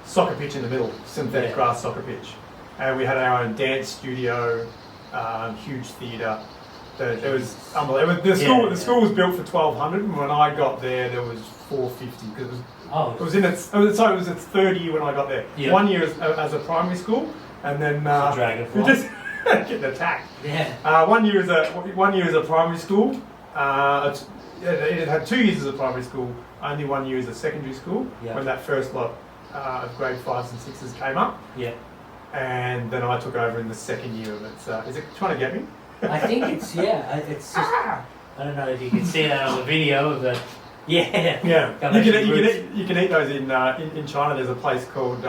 soccer pitch in the middle, synthetic grass soccer pitch, and we had our own dance studio, huge theatre. It was unbelievable. The school was built for 1,200, and when I got there was 450 because it was its third year when I got there. Yeah. 1 year as a primary school, and then we just getting attacked. Yeah. 1 year as a primary school. It had 2 years as a primary school, only 1 year as a secondary school. Yeah. When that first lot of grade 5s and 6s came up. Yeah. And then I took over in the second year of it. Is it trying to get me? I think it's it's just I don't know if you can see that on the video of the Yeah. You can eat those in China. There's a place called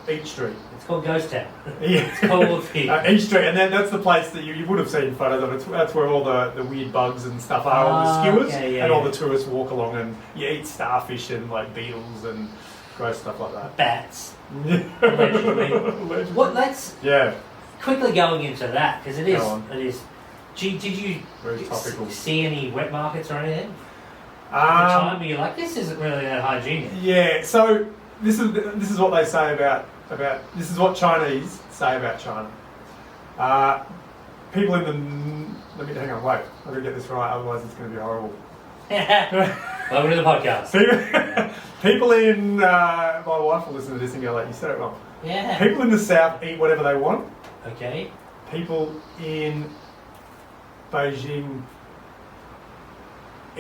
Eat Street. It's called Ghost Town. Yeah. It's called Eat Street, and then that's the place that you would have seen photos of. That's where all the weird bugs and stuff are, all the skewers, all the tourists walk along, and you eat starfish and like beetles and gross stuff like that. Bats. Allegedly. What? Let's quickly going into that because it is. Did you see any wet markets or anything? At the time, you're like, this isn't really that hygienic. Yeah. So this is what they say about this is what Chinese say about China. People in the hang on, wait. I'm gonna get this right, otherwise it's gonna be horrible. Welcome to the podcast. People in, my wife will listen to this and go like, you said it wrong. Yeah. People in the south eat whatever they want. Okay. People in Beijing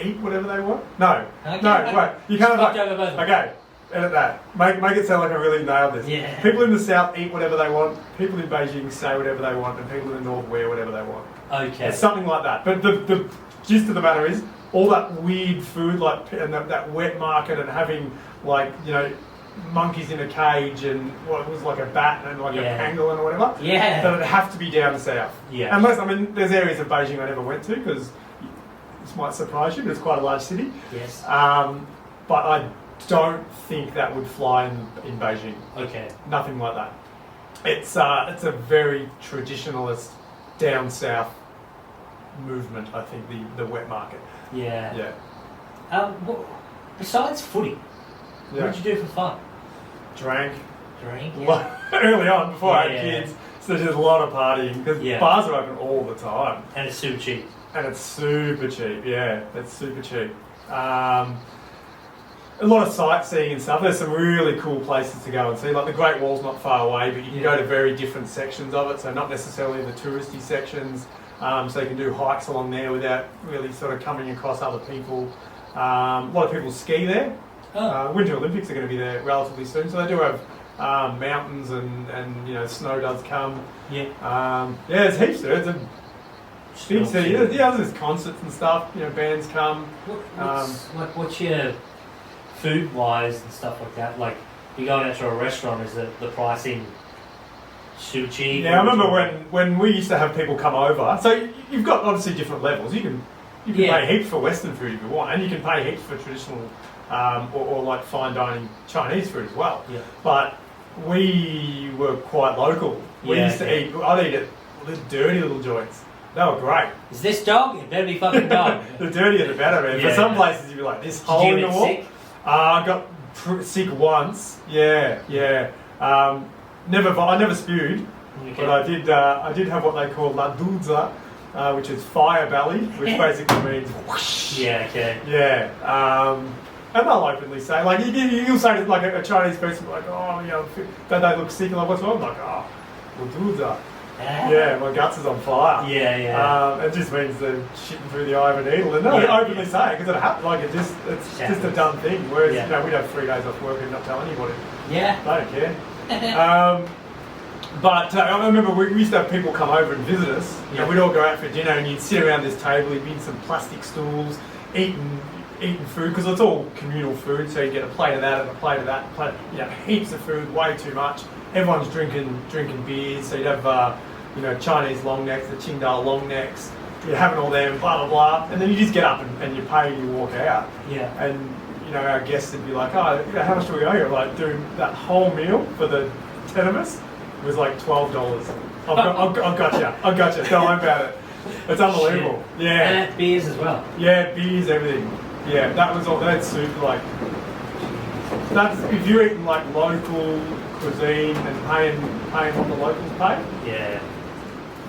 eat whatever they want? No. Okay. No, wait. You can't like, over both. okay, edit that. Make it sound like I really nailed this. Yeah. People in the south eat whatever they want, people in Beijing say whatever they want, and people in the north wear whatever they want. Okay. It's something like that. But the gist of the matter is, all that weird food, like, and that wet market, and having, like, you know, monkeys in a cage, and what was like a bat and like a pangolin or whatever. Yeah. That it'd have to be down south. Yeah. Unless, I mean, there's areas of Beijing I never went to, because this might surprise you, but it's quite a large city. Yes. But I don't think that would fly in Beijing. Okay. Nothing like that. It's a very traditionalist, down south movement, I think, the wet market. Yeah. Yeah. Besides footy, what did you do for fun? Drank. Yeah. Early on, before I had kids, so there's a lot of partying, because bars are open all the time. And it's super cheap. It's super cheap. A lot of sightseeing and stuff. There's some really cool places to go and see. Like the Great Wall's not far away, but you can go to very different sections of it. So not necessarily the touristy sections. So you can do hikes along there without really sort of coming across other people. A lot of people ski there. Winter Olympics are going to be there relatively soon, so they do have mountains and you know, snow does come. Yeah. There's heaps there. It's a big city. There's concerts and stuff. You know, bands come. What's your food-wise and stuff like that? Like, you going out to a restaurant, is the pricing super cheap? Yeah, I remember when we used to have people come over. So you've got obviously different levels. You can pay heaps for Western food if you want, and you can pay heaps for traditional or like fine dining Chinese food as well. Yeah. But we were quite local. We used to eat. I'd eat at the dirty little joints. They were great. Is this dog? It better be fucking dog. The dirtier the better, man. For some places you'd be like, this hole in the wall. Sick? I got sick once. Yeah. I never spewed, but I did have what they call la dulza, which is fire belly, which basically means whoosh. Yeah, okay. Yeah. And they'll openly say, like, you'll say to like a Chinese person, like, oh, you know, that they look sick, and like, what's wrong? I'm like, oh, la dulza. Yeah, my guts is on fire. Yeah. It just means they're shitting through the eye of a needle, and they openly say it because it happens. Like it's just a dumb thing. Whereas you know, we'd have 3 days off work and not tell anybody. Yeah, they don't care. But I remember we used to have people come over and visit us. You know, we'd all go out for dinner, and you'd sit around this table. You'd be in some plastic stools, eating food, because it's all communal food. So you get a plate of that and a plate of that. You know, heaps of food, way too much. Everyone's drinking beers, so you'd have you know, Chinese long necks, the Qingdao long necks. You're having all them, blah blah blah, and then you just get up and you pay and you walk out. Yeah. And you know, our guests would be like, oh, you know, how much do we owe you? Like, doing that whole meal for the 10 of us was like $12. I've got you. Don't worry about it. It's unbelievable. Shit. Yeah. And beers as well. Yeah, beers, everything. Yeah, that was all. That's super. Like, that's if you're eating like local cuisine and paying what the locals pay. Yeah.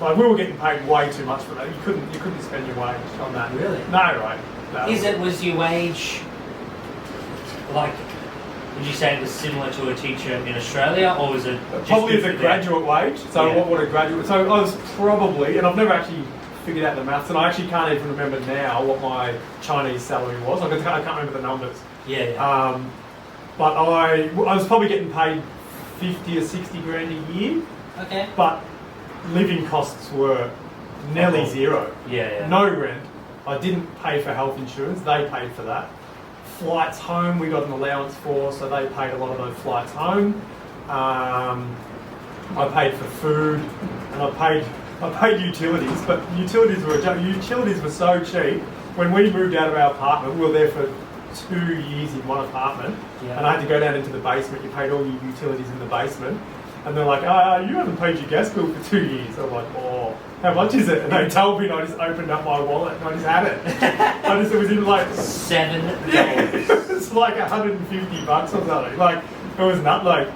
Like, we were getting paid way too much for that. You couldn't spend your wage on that. Really? No, right. No. Was your wage, like, would you say it was similar to a teacher in Australia, or was it probably as a graduate wage? So what a graduate? So I was probably, and I've never actually figured out the maths, and I actually can't even remember now what my Chinese salary was. Like, I can't remember the numbers. Yeah. But I was probably getting paid 50 or 60 grand a year. Okay. But living costs were nearly zero. Yeah. No rent. I didn't pay for health insurance. They paid for that. Flights home, we got an allowance for, so they paid a lot of those flights home. I paid for food, and I paid utilities. But utilities were so cheap. When we moved out of our apartment, we were there for 2 years in one apartment, and I had to go down into the basement. You paid all your utilities in the basement. And they're like, you haven't paid your gas bill for 2 years. I'm like, oh, how much is it? And they told me, and I just opened up my wallet and I just had it. It was in like $7. Yeah, it's like $150 or something. Like, it was not like,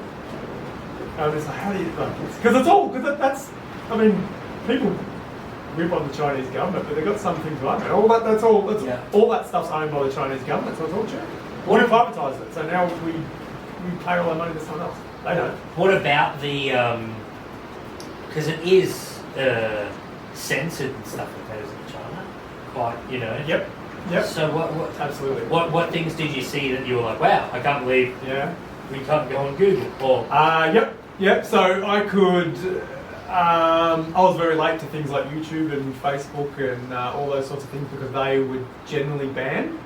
I was just like, how do you, like, because it's all, because that's, I mean, people rip on the Chinese government, but they've got some things right. All that stuff's owned by the Chinese government, so it's all true. We privatised it, so now we pay all our money to someone else. They don't. What about the? Because it is censored and stuff like that, isn't it, China? Quite, you know. Yep. So what? Absolutely. What things did you see that you were like, wow, I can't believe we can't go on Google? Or Yep. So I could. I was very late to things like YouTube and Facebook and all those sorts of things because they would generally ban.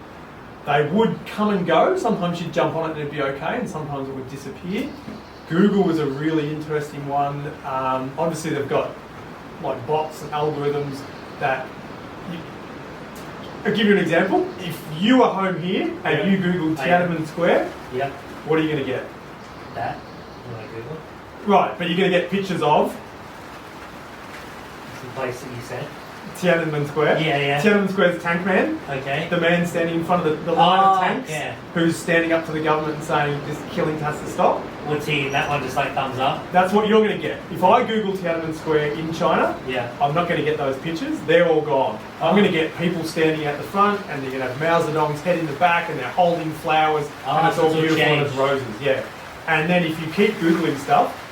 They would come and go. Sometimes you'd jump on it and it'd be okay, and sometimes it would disappear. Google was a really interesting one. Obviously, they've got like bots and algorithms that. I'll give you an example. If you are home here and you Google Tiananmen Square, what are you going to get? That when I Google. Right, but you're going to get pictures of. The place that you said. Tiananmen Square. Yeah. Tiananmen Square's Tank Man. Okay. The man standing in front of the line of tanks, who's standing up to the government and saying this killing has to stop. What's he? That one just like thumbs up. That's what you're going to get. If I Google Tiananmen Square in China, I'm not going to get those pictures. They're all gone. I'm going to get people standing at the front, and you're going to have Mao Zedong's head in the back, and they're holding flowers, and it's all beautiful and it's roses. Yeah. And then if you keep Googling stuff,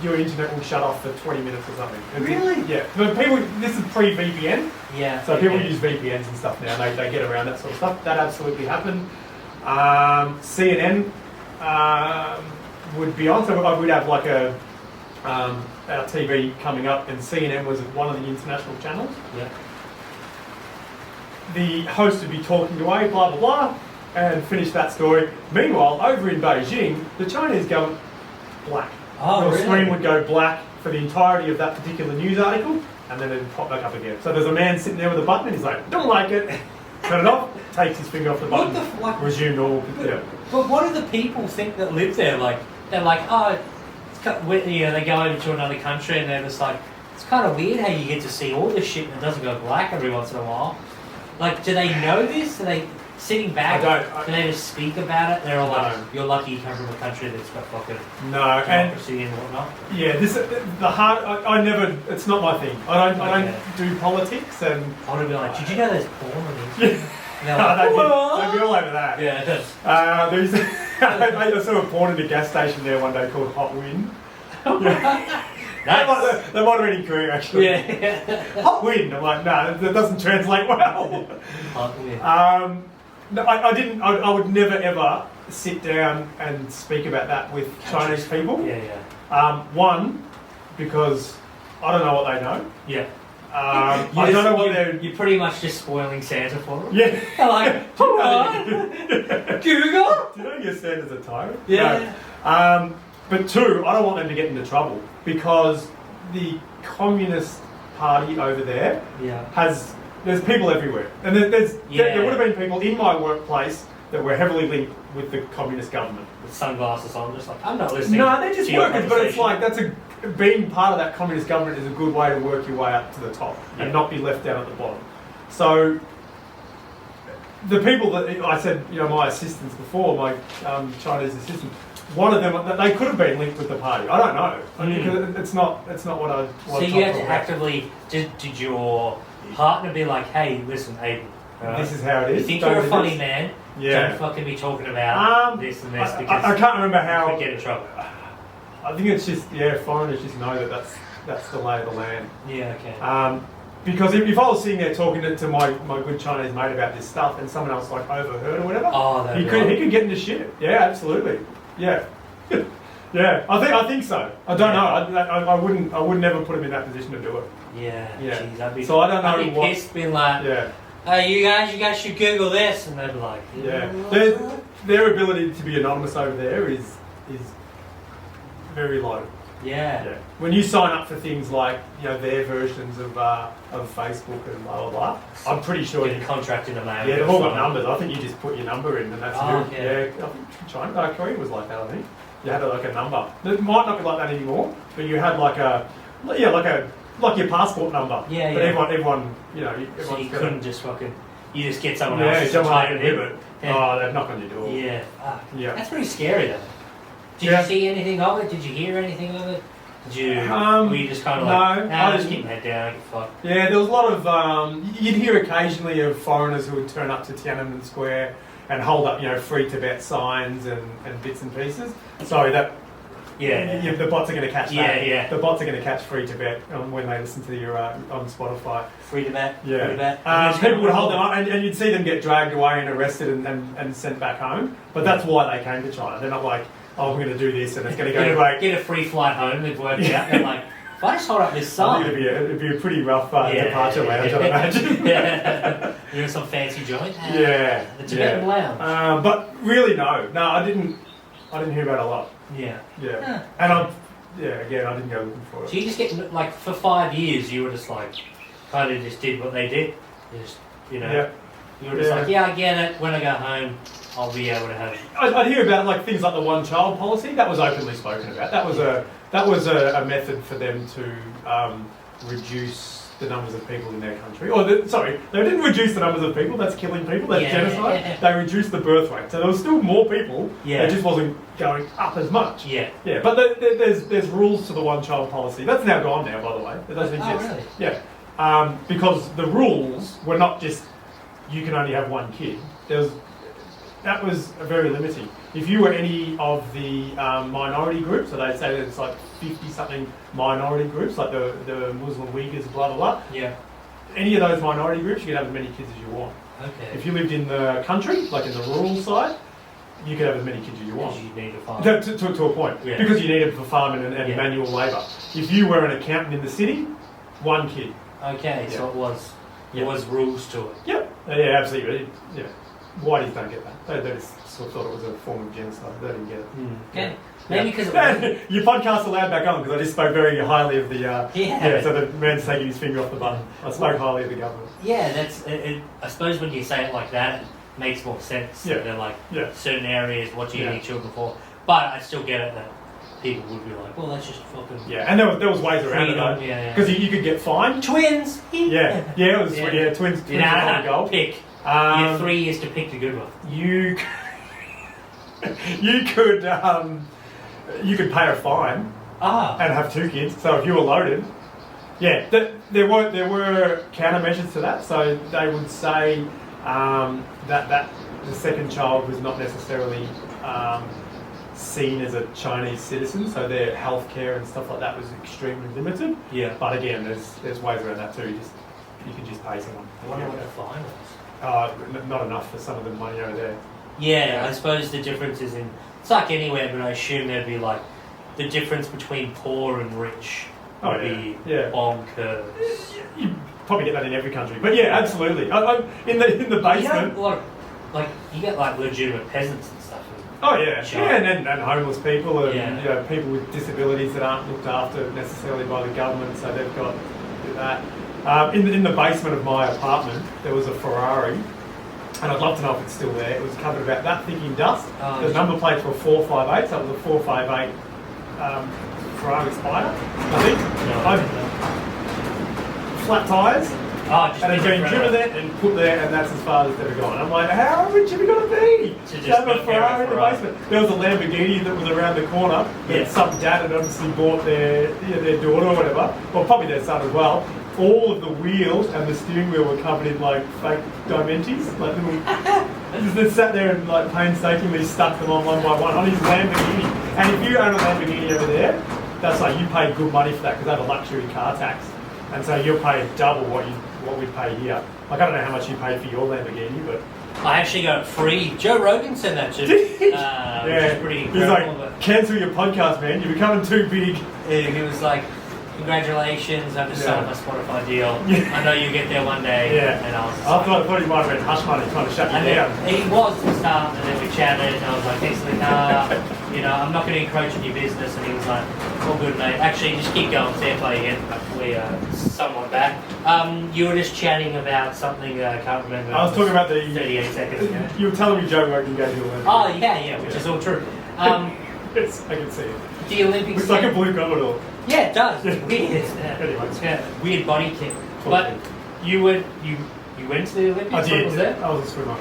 your internet will shut off for 20 minutes or something. Really? Yeah. But people, this is pre-VPN. Yeah. So people use VPNs and stuff now. They get around that sort of stuff. That absolutely happened. CNN would be on. So we'd have like our TV coming up, and CNN was one of the international channels. Yeah. The host would be talking away, blah, blah, blah, and finish that story. Meanwhile, over in Beijing, the Chinese government, black. Your screen would go black for the entirety of that particular news article, and then it'd pop back up again. So there's a man sitting there with a button, and he's like, don't like it, turn it off, takes his finger off the button, resume normal. But what do the people think that live there? Like, they're like, oh, they go over to another country, and they're just like, it's kind of weird how you get to see all this shit and it doesn't go black every once in a while. Like, do they know this? Are they sitting back? Do they just speak about it? They're all like, you're lucky you come from a country that's got fucking democracy and whatnot. Yeah, I never, it's not my thing. I don't do politics, and I want to be like, did you know there's porn on this? They'd be all over that. Yeah, it does. I saw a porn in a gas station there one day called Hot Wind. Nice. They might have been in Korea actually. Yeah. Hot Wind. I'm like, no, that doesn't translate well. Hot Wind. No, I didn't. I would never ever sit down and speak about that with Chinese people. Yeah. One, because I don't know what they know. Yeah. I don't know what they're. You're pretty much just spoiling Santa for them. Yeah. They're like, come on, Google. Do you know your Santa's a tyrant? Yeah. No. But two, I don't want them to get into trouble because the Communist Party over there there's people everywhere, and there would have been people in my workplace that were heavily linked with the communist government. With sunglasses on, just like, I'm not listening. No, they're just workers, but it's like being part of that communist government is a good way to work your way up to the top and not be left down at the bottom. So the people that I said, my assistants before, my Chinese assistant, one of them, they could have been linked with the party. I don't know. Because it's not what I. So you have to actively. Did your partner be like, "Hey, listen, Aidan, this is how it is. You think you're a funny man? Don't fucking be talking about this and this because I can't remember how. You get in trouble. I think it's just foreigners just know that's the lay of the land. Yeah. Okay. Because if I was sitting there talking to my good Chinese mate about this stuff and someone else overheard or whatever, he could get into shit. Yeah, absolutely. Yeah. Yeah, I think so. I don't know. I wouldn't ever put him in that position to do it. Yeah. Jeez, I'd be pissed, being like, hey, you guys should Google this, and they'd be like, their ability to be anonymous over there is very low. Yeah. When you sign up for things like their versions of Facebook and blah blah blah, I'm pretty sure you contract in a mail. Yeah, they've all got numbers. I think you just put your number in and that's it. Yeah. I think Korea was like that. I think you had a number. It might not be like that anymore, but you had like your passport number. Yeah. But everyone, so you couldn't just you just get someone else to type it in. Oh, they'd knock on your door. Yeah. Yeah. That's pretty scary though. Did you see anything of it? Did you hear anything of it? Did you? Were you just kind of like, no, I just keep my head down, fuck. Yeah, there was a lot of, you'd hear occasionally of foreigners who would turn up to Tiananmen Square and hold up, Free Tibet signs and bits and pieces. Sorry, that... Yeah, the bots are going to catch that. Yeah. The bots are going to catch Free Tibet when they listen to your on Spotify. Free Tibet. Yeah. Free Tibet. People would hold them up, and you'd see them get dragged away and arrested and sent back home. But that's why they came to China. They're not like, oh, we're going to do this and it's going to go great. Get a free flight home. They've worked out. They're like, if I just hold up this sign, I think it'd be a pretty rough departure lounge, I imagine. You're in some fancy joint. The Tibetan lounge. But really, no, I didn't hear about it a lot. Yeah. And again, I didn't go looking for it. So you just get, like, for 5 years, you were just like, kind of just did what they did. Just, you were just like, I get it. When I go home, I'll be able to have. I'd hear about like things like the one-child policy. That was openly spoken about. That was a method for them to reduce the numbers of people in their country. They didn't reduce the numbers of people. That's killing people. That's genocide. Yeah. They reduced the birth rate, so there was still more people. Yeah. It just wasn't going up as much. Yeah. But there's rules to the one-child policy. That's now gone now, by the way. It doesn't exist. Really? Yeah. Because the rules were not just you can only have one kid. That was very limiting. If you were any of the minority groups, so they say there's like 50-something minority groups, like the Muslim Uyghurs, blah, blah, blah. Yeah. Any of those minority groups, you could have as many kids as you want. Okay. If you lived in the country, like in the rural side, you could have as many kids as you want. Because you need a farm. To a point. Yeah. Because you need it for farming and manual labour. If you were an accountant in the city, one kid. Okay, so it was rules to it. Yep. Yeah, absolutely. Yeah. Whiteys don't get that. They just sort of thought it was a form of genocide. They didn't get it. Okay. Maybe because your podcast allowed back on because I just spoke very highly of the. So the man's taking his finger off the button. I spoke highly of the government. Yeah, that's. I suppose when you say it like that, it makes more sense. Yeah. They're like certain areas. What do you need children for? But I still get it that people would be like, well, that's just fucking. Yeah, and there was ways around it though. Yeah. Because you could get fined. Twins. Yeah. It was twins. No, gold. Pick. You had 3 years to pick the good one. You could pay a fine and have 2 kids. So if you were loaded, there were countermeasures to that. So they would say that the second child was not necessarily seen as a Chinese citizen, so their healthcare and stuff like that was extremely limited. Yeah. But again, there's ways around that too. You can just pay someone. I wonder what the fine was. Not enough for some of the money over there. Yeah, I suppose the difference is it's like anywhere, but I assume there'd be like the difference between poor and rich would be bonkers. You probably get that in every country, but yeah, absolutely. In the basement, you get like legitimate peasants and stuff. And homeless people and people with disabilities that aren't looked after necessarily by the government, so they've got to do that. In the basement of my apartment, there was a Ferrari, and I'd love to know if it's still there. It was covered about that thick in dust. The number plates were 458, so it was a 458 Ferrari Spider, I think. Flat tyres. And it's been driven there and put there, and that's as far as it's ever gone. I'm like, how rich have you got to be to have a Ferrari in the basement? There was a Lamborghini that was around the corner that some dad had obviously bought their daughter or whatever, or probably their son as well. All of the wheels and the steering wheel were covered in like fake dimenties, like little. Just sat there and like painstakingly stuck them on one by one on his Lamborghini. And if you own a Lamborghini over there, that's like you pay good money for that because they have a luxury car tax, and so you'll pay double what we pay here. Like I don't know how much you paid for your Lamborghini, but I actually got it free. Joe Rogan sent that to me. Which is pretty incredible. He's like, cancel your podcast, man. You're becoming too big. He was like, congratulations, I've just signed my Spotify deal. I know you'll get there one day. And I thought he might have been hush money trying to shut you down. He was to start, and then we chatted, and I was like, thanks for the car. I'm not going to encroach on your business. And he was like, all good, mate. Actually, just keep going. Fair play again. We are somewhat back. You were just chatting about something I can't remember. I was talking about the 38 seconds ago. You were telling me Joe Rogan gave you a Olympic. Oh, yeah, which is all true. Yes, I can see it. The Olympics. Looks like a blue Commodore. Yeah, it does. It's weird. Weird body kit. But you went to the Olympics? I did. Was there? I was a swimmer.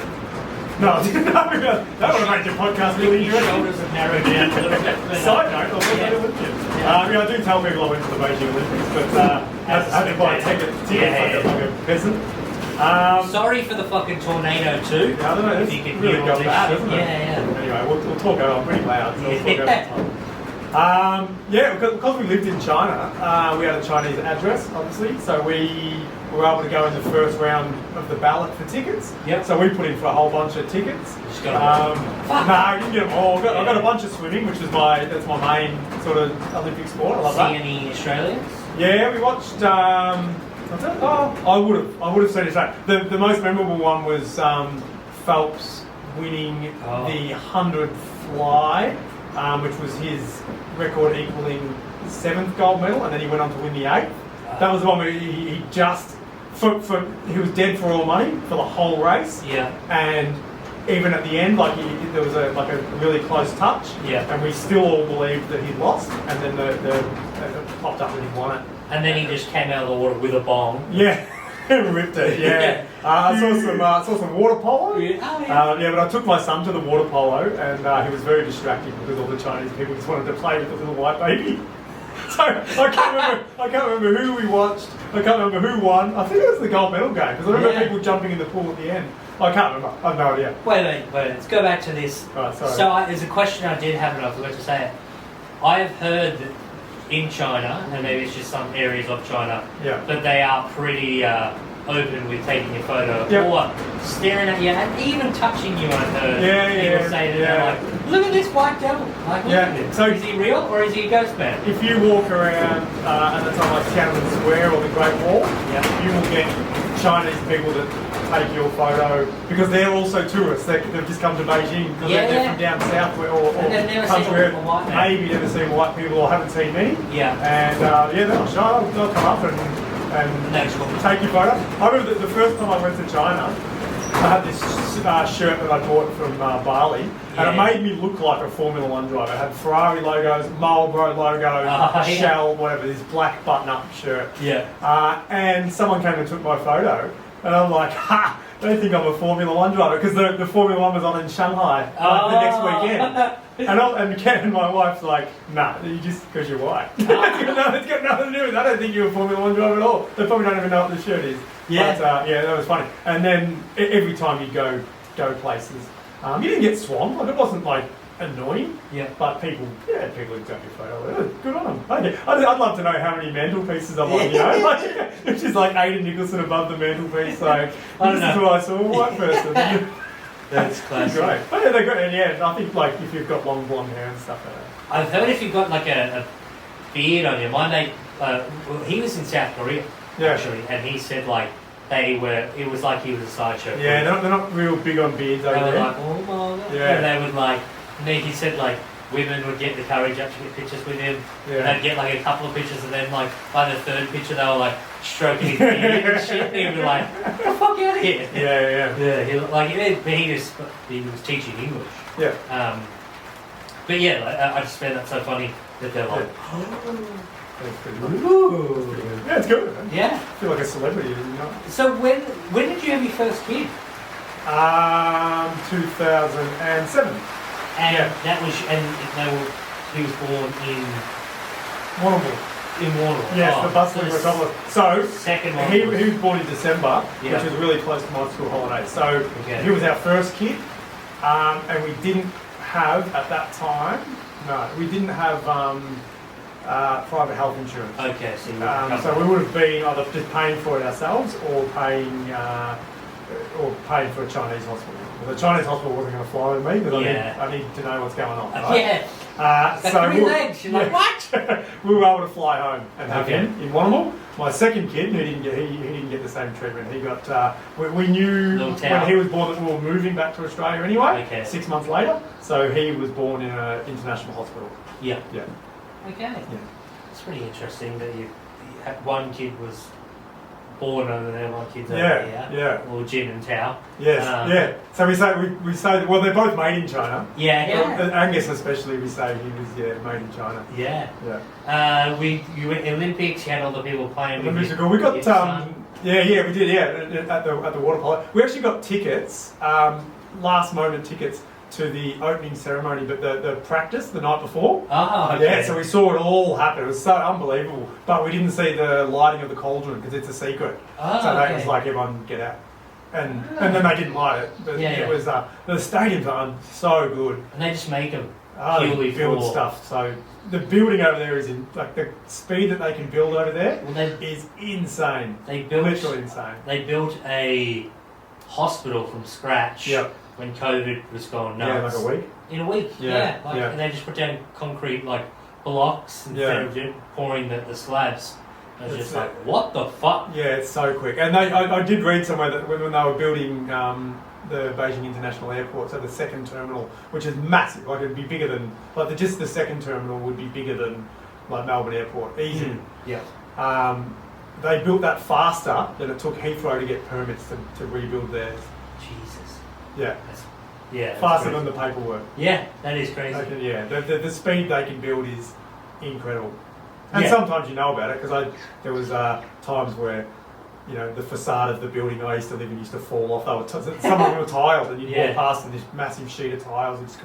No, I didn't know. That would have made your podcast really Your interesting. shoulders have narrowed down a little bit. Side note, I was at the Olympics. I do tell people I went to the Beijing Olympics, but I had to buy a ticket like a peasant. Sorry for the fucking tornado too. Yeah, I don't know, if you can really hear got all this bad, shit. isn't it? Yeah. Anyway, we'll talk over. I'm pretty loud, so we'll talk over time. Because we lived in China, we had a Chinese address, obviously, so we were able to go in the first round of the ballot for tickets. Yep. So we put in for a whole bunch of tickets. No, I didn't get them all. I got a bunch of swimming, which is that's my main sort of Olympic sport. I love that. See any Australians? Yeah, we watched. I would have seen it. The most memorable one was Phelps winning the 100 fly, which was his record equaling 7th gold medal, and then he went on to win the 8th. That was the one where he just he was dead for all money for the whole race. Yeah. And even at the end, there was a really close touch. Yeah. And we still all believed that he'd lost, and then it popped up that he won it. And then he just came out of the water with a bong. Yeah. Ripped it, yeah. I saw some water polo. Yeah. But I took my son to the water polo, and he was very distracted because all the Chinese people just wanted to play with the little white baby. So I can't remember who we watched. I can't remember who won. I think it was the gold medal game because I remember people jumping in the pool at the end. I can't remember. I have no idea. Wait a minute. Let's go back to this. Right, sorry. So there's a question I did have, and I forgot to say it. I have heard that in China, and maybe it's just some areas of China, but they are pretty open with taking your photo or staring at you and even touching you. I've heard people say that they're like, look at this white devil. Like, look at him. So is he real or is he a ghost man? If you walk around and it's on like Tiananmen Square or the Great Wall, you will get Chinese people that take your photo because they're also tourists. They've just come to Beijing because they're from down south or country where maybe never seen white people or haven't seen me. Yeah. And they'll come up and take your photo. I remember the first time I went to China, I had this shirt that I bought from Bali, and it made me look like a Formula 1 driver. It had Ferrari logos, Marlboro logos, Shell, whatever, this black button-up shirt. Yeah. And someone came and took my photo, and I'm like, ha! They think I'm a Formula 1 driver, because the Formula 1 was on in Shanghai the next weekend. And Ken and my wife's like, nah, you just because you're white. It's got nothing to do with it. I don't think you're a Formula 1 driver at all. They probably don't even know what the shirt is. Yeah. But, that was funny. And then every time you go places, you didn't get swamped. Like, it wasn't like annoying. Yeah. But people would take your photo. Good on them. I'd love to know how many mantelpieces I'm on, you know? Like, it's just like Aidan Nicolson above the mantelpiece. Like, this is what I saw, a white person. That's classic. Great. But they're great. And I think like if you've got long blonde hair and stuff like that. I've heard if you've got like a beard on you. My mate, he was in South Korea actually, and he said like it was like he was a sideshow. Yeah, they're not real big on beards over there. They were like, oh my God. Yeah. And they would like, he said like women would get the courage up to get pictures with him. Yeah. And they'd get like a couple of pictures, and then like by the third picture they were like stroking his beard and shit. And he'd be like, get the fuck out of here. He was teaching English. Yeah. But yeah, I just found that so funny that they're like, That's pretty good. Ooh. Yeah, it's good. Man. Yeah. I feel like a celebrity, you know. So when did you have your first kid? 2007. And that was, he was born in Warrnambool. In Warrnambool. Yes, the bustling metropolis. So second one. He was born in December, which was really close to my school holiday. So he was our first kid, and we didn't have at that time. No, we didn't have private health insurance. Okay, so we would have been either just paying for it ourselves or paying for a Chinese hospital. Well, the Chinese hospital wasn't going to fly with me because I need to know what's going on. Right? So 3 legs. You're like, what? We were able to fly home and have him in Warrnambool. My second kid, he didn't get the same treatment. He got. We knew when he was born that we were moving back to Australia anyway. Okay. 6 months later, so he was born in an international hospital. Yeah. Yeah. Okay. Yeah. It's pretty interesting that you had one kid was born over there, one kid's over here. Yeah. Or Jin and Tao. Yes. So we say well they're both made in China. Yeah. Angus especially we say he was made in China. Yeah. You went Olympics. You had all the people playing. Olympics are good. We got Yeah, we did. Yeah, at the water polo. We actually got tickets, last moment tickets to the opening ceremony, but the practice the night before. Oh, okay. Yeah, so we saw it all happen. It was so unbelievable. But we didn't see the lighting of the cauldron because it's a secret. Oh, so that okay. was like everyone get out. And then they didn't light it. But it was the stadiums are so good. And they just make them They build stuff. So the building over there is like the speed that they can build over there is insane. Literally insane. They built a hospital from scratch. Yep. When COVID was going nuts. Yeah, like a week. In a week, and they just put down concrete blocks instead of pouring the slabs. I was just like, what the fuck? Yeah, it's so quick. And I did read somewhere that when they were building the Beijing International Airport, so the second terminal, which is massive, like it'd be bigger than just the second terminal would be bigger than like Melbourne Airport, easy. Yeah. They built that faster than it took Heathrow to get permits to rebuild theirs. Jesus. Yeah. Faster than the paperwork. Yeah, that is crazy. The speed they can build is incredible. And sometimes you know about it because there was times where the facade of the building I used to live in used to fall off. Some of them were tiled, and you'd walk past and this massive sheet of tiles and just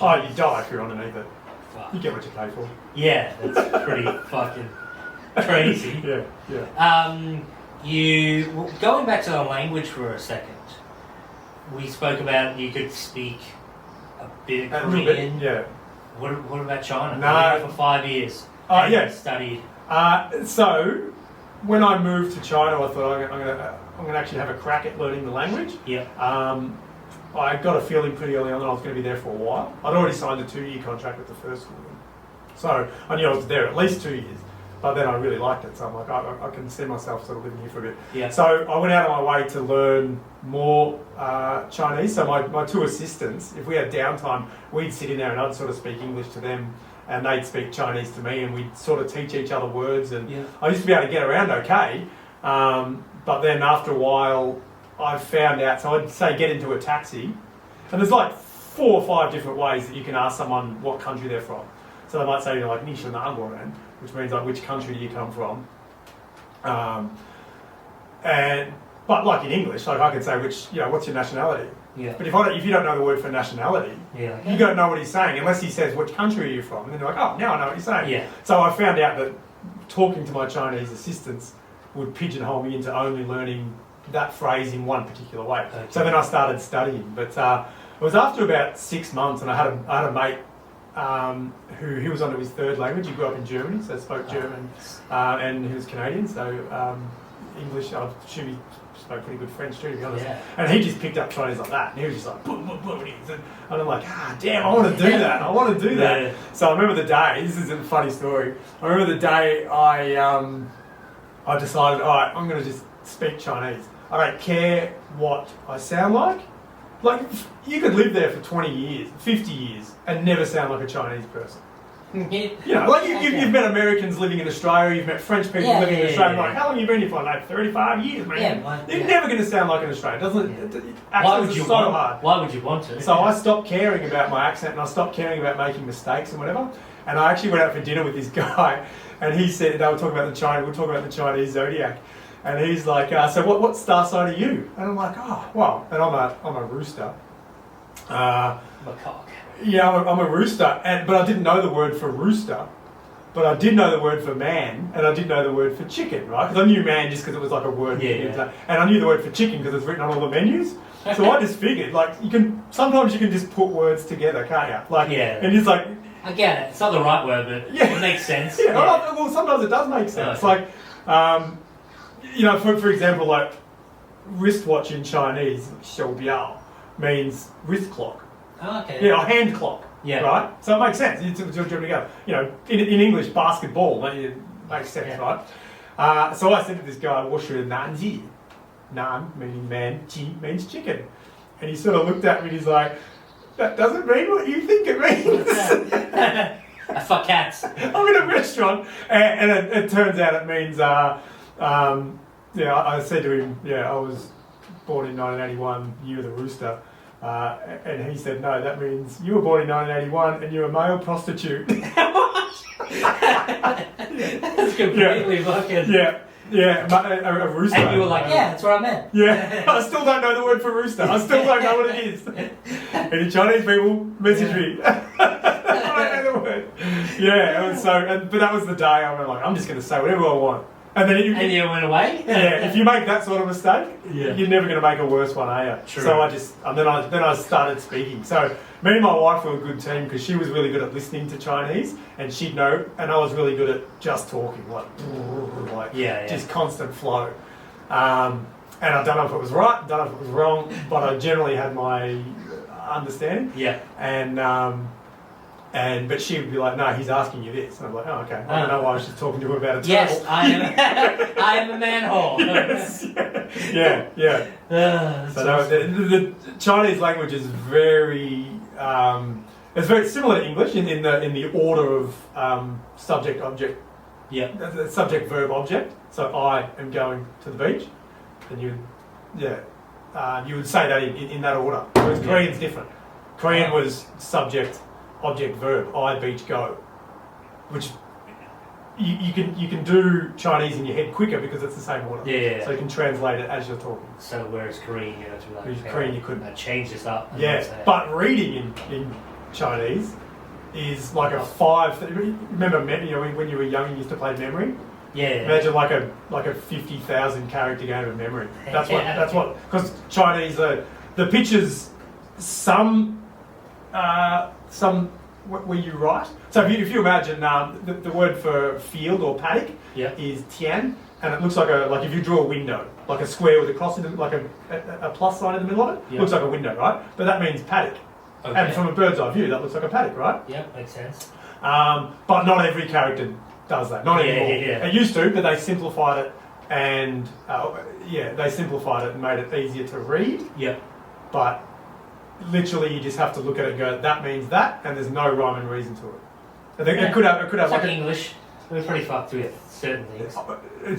you die if you're underneath it. Fuck. You get what you pay for. Yeah, that's pretty fucking crazy. Yeah. Going back to the language for a second. We spoke about you could speak a bit of Korean. Yeah. What about China? No. For 5 years. Studied. So when I moved to China, I thought I'm going to actually have a crack at learning the language. Yeah. I got a feeling pretty early on that I was going to be there for a while. I'd already signed a 2-year contract with the first school, so I knew I was there at least 2 years. But then I really liked it, so I'm like, I can see myself sort of living here for a bit. Yeah. So I went out of my way to learn more Chinese. So my two assistants, if we had downtime, we'd sit in there and I'd sort of speak English to them, and they'd speak Chinese to me, and we'd sort of teach each other words. And I used to be able to get around okay, but then after a while, I found out. So I'd say get into a taxi, and there's like 4 or 5 different ways that you can ask someone what country they're from. So they might say, like, "Ni shi nan guoren," which means like, which country do you come from? But like in English, like I could say, what's your nationality? Yeah. But if you don't know the word for nationality, you don't know what he's saying unless he says, which country are you from? And then you're like, oh, now I know what he's saying. Yeah. So I found out that talking to my Chinese assistants would pigeonhole me into only learning that phrase in one particular way. Okay. So then I started studying. But it was after about 6 months, and I had a mate who he was onto his 3rd language. He grew up in Germany, so spoke German, and he was Canadian, so English. I assume he spoke pretty good French too, to be honest. Yeah. And he just picked up Chinese like that, and he was just like, boom, boom, boom, and I'm like, damn, I want to do that. I want to do that. Yeah. So I remember the day. This is a funny story. I remember the day I decided, all right, I'm going to just speak Chinese. I don't care what I sound like. Like, you could live there for 20 years, 50 years, and never sound like a Chinese person. You've met Americans living in Australia, you've met French people living in Australia. Like, how long have you been here for? Like 35 years, man. You're never going to sound like an Australian. Accents are so hard. Why would you want to? So I stopped caring about my accent, and I stopped caring about making mistakes and whatever. And I actually went out for dinner with this guy, and he said, they were talking about the Chinese zodiac. And he's like, so what star sign are you? And I'm like, and I'm a rooster. Macaque. Yeah, I'm a rooster, but I didn't know the word for rooster, but I did know the word for man, and I did know the word for chicken, right? Because I knew man just because it was like a word. And I knew the word for chicken because it's written on all the menus. So I just figured, like, sometimes you can just put words together, can't you? Like, and it's like, I get it. It's not the right word, but it makes sense. Well, sometimes it does make sense. Okay. Like, for example, like wristwatch in Chinese, 手表, means wrist clock. Oh, okay. Yeah, or hand clock. Yeah. Right? So it makes sense. You join together. In English, basketball, it makes sense, right? So I said to this guy, 我是南鸡. Nan meaning man, ji means chicken. And he sort of looked at me and he's like, that doesn't mean what you think it means. I fuck cats. I'm in a restaurant, and it turns out it means, I said to him, I was born in 1981, year of the rooster. And he said, no, that means you were born in 1981 and you're a male prostitute. That's completely fucking... a rooster. And you were like, yeah, that's what I meant. Yeah, I still don't know the word for rooster. I still don't know what it is. Any Chinese people, message me. I don't know the word. Yeah, but that was the day I was like, I'm just going to say whatever I want. And then you went away? Yeah, if you make that sort of mistake, you're never going to make a worse one, are you? True. So then I started speaking. So me and my wife were a good team because she was really good at listening to Chinese and she'd know, and I was really good at just talking, just constant flow. And I don't know if it was right, don't know if it was wrong, but I generally had my understanding. Yeah. But she would be like, no, he's asking you this. And I'm like, oh, okay. I don't know why I was just talking to her about a turtle. Yes, I am a manhole. Yes. Yeah. So the Chinese language is very, it's very similar to English in the order of subject object. Yeah. Subject verb object. So I am going to the beach, and you would say that in that order. Whereas Korean's different. Korean was subject. Object verb, I beach go, which you can do Chinese in your head quicker because it's the same order. Yeah. So you can translate it as you're talking. So whereas Korean, Korean you couldn't. Change this up. Yeah, but reading in Chinese is like a 5. Remember, when you were young, you used to play memory. Yeah. Imagine like a 50,000 character game of memory. That's what because Chinese the pictures some where you write. So if you imagine the word for field or paddock is tian, and it looks like if you draw a window, like a square with a cross in it, like a plus sign in the middle of it, looks like a window, right? But that means paddock. Okay. And from a bird's eye view, that looks like a paddock, right? Yeah, makes sense. But not every character does that. Not anymore. Yeah. It used to, but they simplified it and made it easier to read. Yeah. But literally, you just have to look at it and go, that means that, and there's no rhyme and reason to it. I think it could have it's like English. We're pretty fucked with certain things.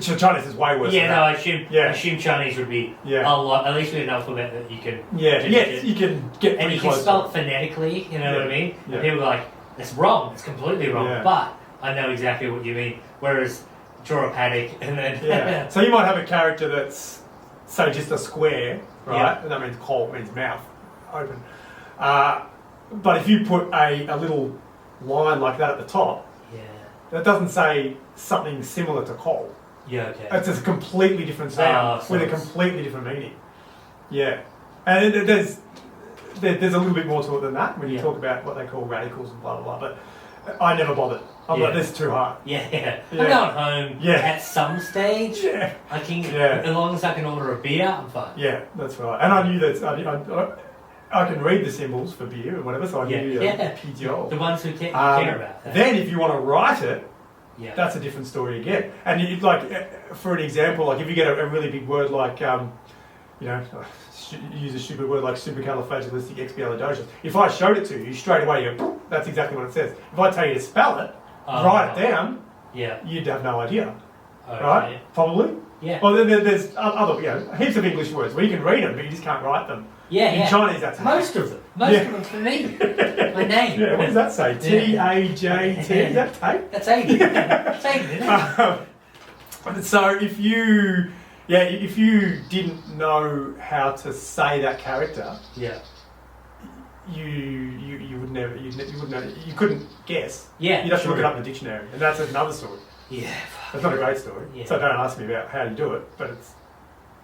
Chinese is way worse. I assume Chinese would be a lot. At least with an alphabet that you can. You can get. And you can spell it phonetically. You know what I mean? Yeah. And people are like, "It's wrong. It's completely wrong." Yeah. But I know exactly what you mean. Whereas draw a paddock and then. So you might have a character that's just a square, right? And that means cold, means mouth. Open. But if you put a little line like that at the top, that doesn't say something similar to coal. Yeah, okay. It's a completely different sound with a completely different meaning. Yeah. And there's a little bit more to it than that when you talk about what they call radicals and blah, blah, blah. But I never bothered. I'm like, this is too hard. Yeah. I'm going home at some stage. Yeah. I can, as long as I can order a beer, I'm fine. Yeah, that's right. And I knew that I can read the symbols for beer or whatever, so I knew PTO. The ones who care about that. Then if you want to write it, that's a different story again. And for an example, like if you get a really big word like, use a stupid word like supercalifragilisticexpialidocious. If I showed it to you, straight away you go, that's exactly what it says. If I tell you to spell it, write it down, you'd have no idea. Okay. Right? Probably? Yeah. Well, then there's other, heaps of English words where you can read them, but you just can't write them. In Chinese, that's most of them. Most of them for me. My name. Yeah, what does that say? T-A-J-T? Is that Tait? That's Aidan. That's Aidan, isn't it? So if you didn't know how to say that character, you would never, you wouldn't know, you couldn't guess. Yeah, you'd have to look it up in the dictionary, and that's another story. Yeah, it's not a great story. So don't ask me about how you do it, but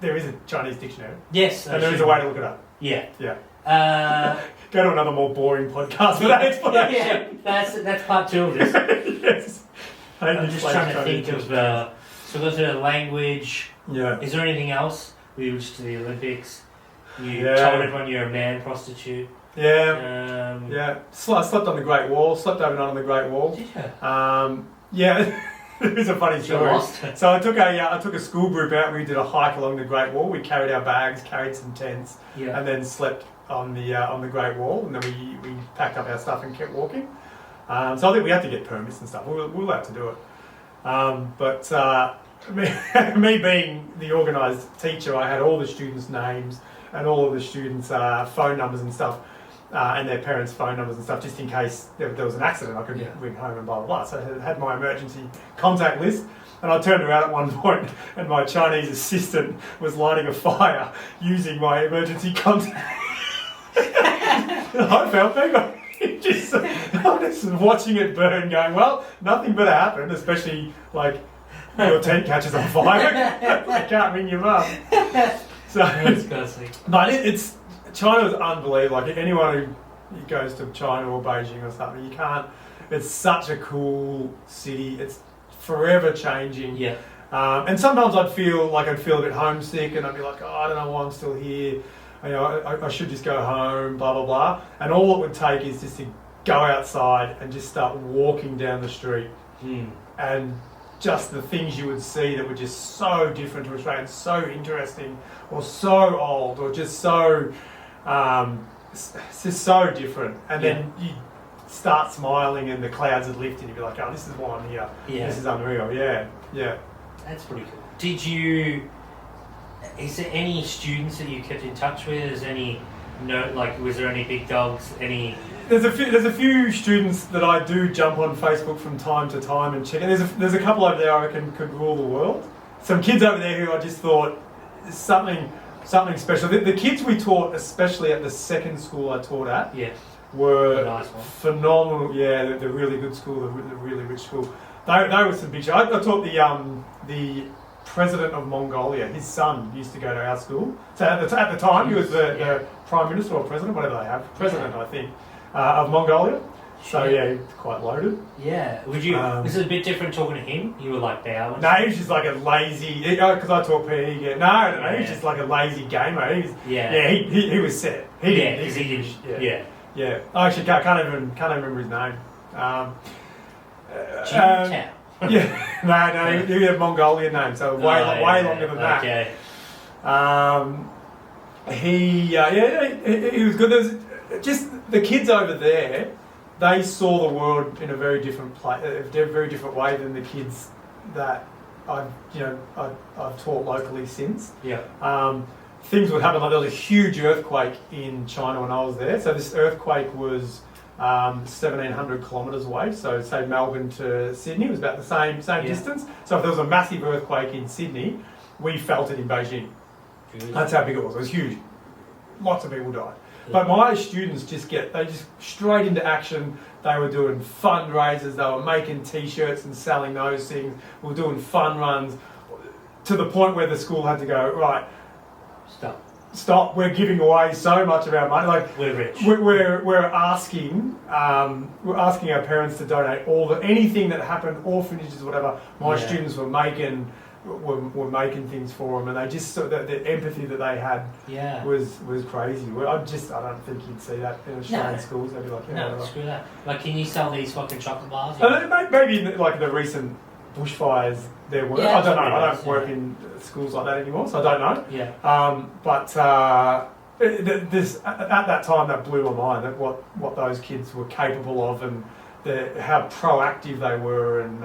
there is a Chinese dictionary. Yes, and there is a way to look it up. Yeah. Go to another more boring podcast for that explanation. That's part 2 of this. Yes. I'm just trying to think of. So go to the language. Yeah. Is there anything else? We were just to the Olympics. You told everyone you're a man prostitute. Yeah. I slept on the Great Wall. Slept overnight on the Great Wall. Did you? Yeah. It's a funny story. Lost. So I took a school group out. We did a hike along the Great Wall. We carried our bags, carried some tents, and then slept on the Great Wall. And then we packed up our stuff and kept walking. So I think we had to get permits and stuff. We were allowed to do it. But me being the organised teacher, I had all the students' names and all of the students' phone numbers and stuff. And their parents' phone numbers and stuff, just in case there was an accident, I could ring home and blah, blah, blah. So I had my emergency contact list. And I turned around at one point and my Chinese assistant was lighting a fire using my emergency contact. I felt big. I'm just watching it burn going, well, nothing better happen, especially like your tent catches on fire. I can't ring your mum. So, but it's China is unbelievable. Like anyone who goes to China or Beijing or something, you can't. It's such a cool city. It's forever changing. Yeah. And sometimes I'd feel a bit homesick, and I'd be like, oh, I don't know why I'm still here. You know, I should just go home. Blah blah blah. And all it would take is just to go outside and just start walking down the street, and just the things you would see that were just so different to Australia, and so interesting, or so old, or just so, it's just so different. And then you start smiling, and the clouds would lift, and you'd be like, "Oh, this is why I'm here. Yeah. This is unreal." Yeah. That's pretty cool. Is there any students that you kept in touch with? Was there any big dogs? There's a few students that I do jump on Facebook from time to time and check. And there's a couple over there I reckon could rule the world. Some kids over there who I just thought something special. The kids we taught, especially at the second school I taught at, were nice phenomenal. Yeah, the really good school, the really rich school. They were some big shows. I taught the president of Mongolia. His son used to go to our school. So at the time, he was the prime minister or president, whatever they have. President, I think, of Mongolia. So quite loaded. Yeah. Was it a bit different talking to him? You were like bowing? No, he was just like a lazy. Because I taught PE. He was just like a lazy gamer. He was set. He didn't. Yeah. I actually can't even remember his name. No, he had a Mongolian name, so way longer than that. Okay. He was good. There's just the kids over there. They saw the world in a very different very different way than the kids that I've taught locally since. Yeah. Things would happen. Like there was a huge earthquake in China when I was there. So this earthquake was 1,700 kilometres away. So say Melbourne to Sydney was about the same distance. So if there was a massive earthquake in Sydney, we felt it in Beijing. That's how big it was. It was huge. Lots of people died. But my students just straight into action. They were doing fundraisers. They were making T-shirts and selling those things. We were doing fun runs to the point where the school had to go, right, stop. We're giving away so much of our money. Like we're rich. We're asking our parents to donate anything that happened, orphanages, whatever. My students were making things for them, and they just the empathy that they had was crazy. I don't think you'd see that in Australian schools. They'd be like, no, screw that. Like, can you sell these fucking chocolate bars? Maybe like the recent bushfires there were. I don't know. I don't work in schools like that anymore, so I don't know. Yeah. But this at that time that blew my mind. That what those kids were capable of, and how proactive they were, and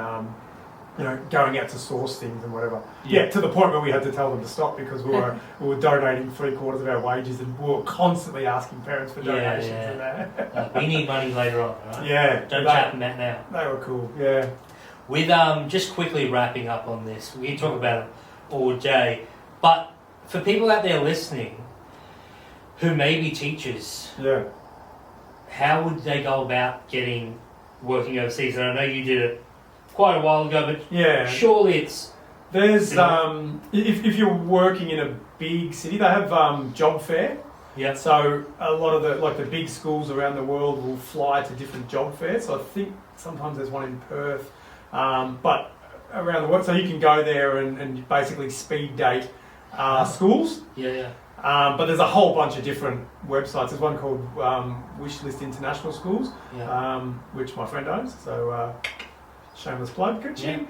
going out to source things and whatever. Yeah, to the point where we had to tell them to stop because we were donating 3/4 of our wages, and we were constantly asking parents for donations. And we need money later on, right? Yeah. Don't chat from that now. They were cool. Yeah. With just quickly wrapping up on this, we can talk about it all day, but for people out there listening who may be teachers, how would they go about working overseas? And I know you did it quite a while ago, but surely there's if you're working in a big city, they have job fair. Yeah. So a lot of the big schools around the world will fly to different job fairs. So I think sometimes there's one in Perth, but around the world, so you can go there and basically speed date schools. Yeah. But there's a whole bunch of different websites. There's one called Wishlist International Schools, which my friend owns. So. Shameless plug, good ching.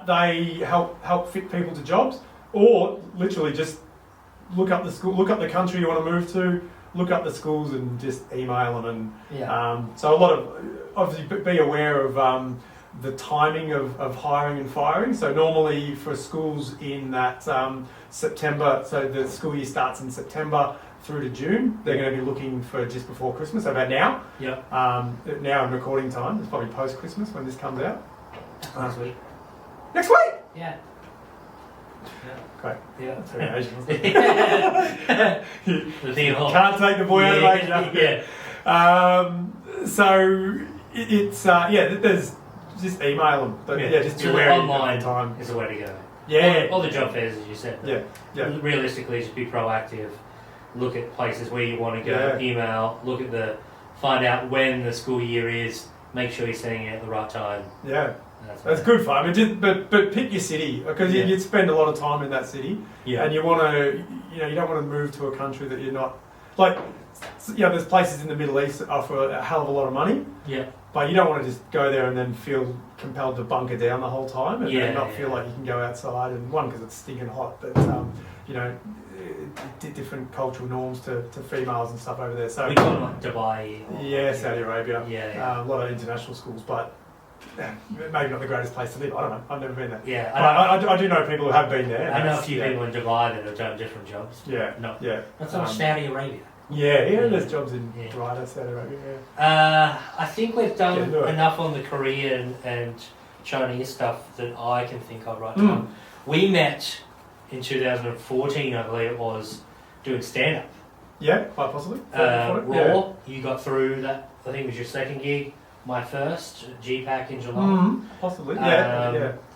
They help fit people to jobs, or literally just look up the school, look up the country you want to move to, look up the schools and just email them. And so a lot of obviously be aware of the timing of hiring and firing. So normally for schools in that September, so the school year starts in September through to June, they're going to be looking for just before Christmas, so about now. Now in recording time, it's probably post-Christmas when this comes out. Next week. Next week! Yeah. Great. Yeah. That's very Asian, isn't it? You can't take the boy out of Asia. Yeah. So it's there's just email them, but just so beware online time is the way to go. Yeah. All the job fairs, as you said. Yeah. Realistically, just be proactive. Look at places where you want to go. Yeah. Email. Find out when the school year is. Make sure you're sending it at the right time. Yeah. That's good fun. I mean, but pick your city because you'd spend a lot of time in that city, and you want to, you don't want to move to a country that you're not like. There's places in the Middle East that offer a hell of a lot of money. Yeah. But you don't want to just go there and then feel compelled to bunker down the whole time and not feel like you can go outside. And one, because it's stinking hot, but different cultural norms to females and stuff over there. So we got like Dubai. Saudi Arabia. Yeah. A lot of international schools, but maybe not the greatest place to live. I don't know. I've never been there. Yeah. I do know people who have been there. I know a few people in Dubai that have done different jobs. Yeah. No. Yeah. That's not Saudi Arabia. There's jobs in brighter Saudi Arabia. I think we've done enough on the Korean and Chinese stuff that I can think of right now. We met in 2014, I believe it was, doing stand-up. Yeah, quite possibly. Raw, you got through that, I think it was your second gig, my first, GPAC in July. Possibly,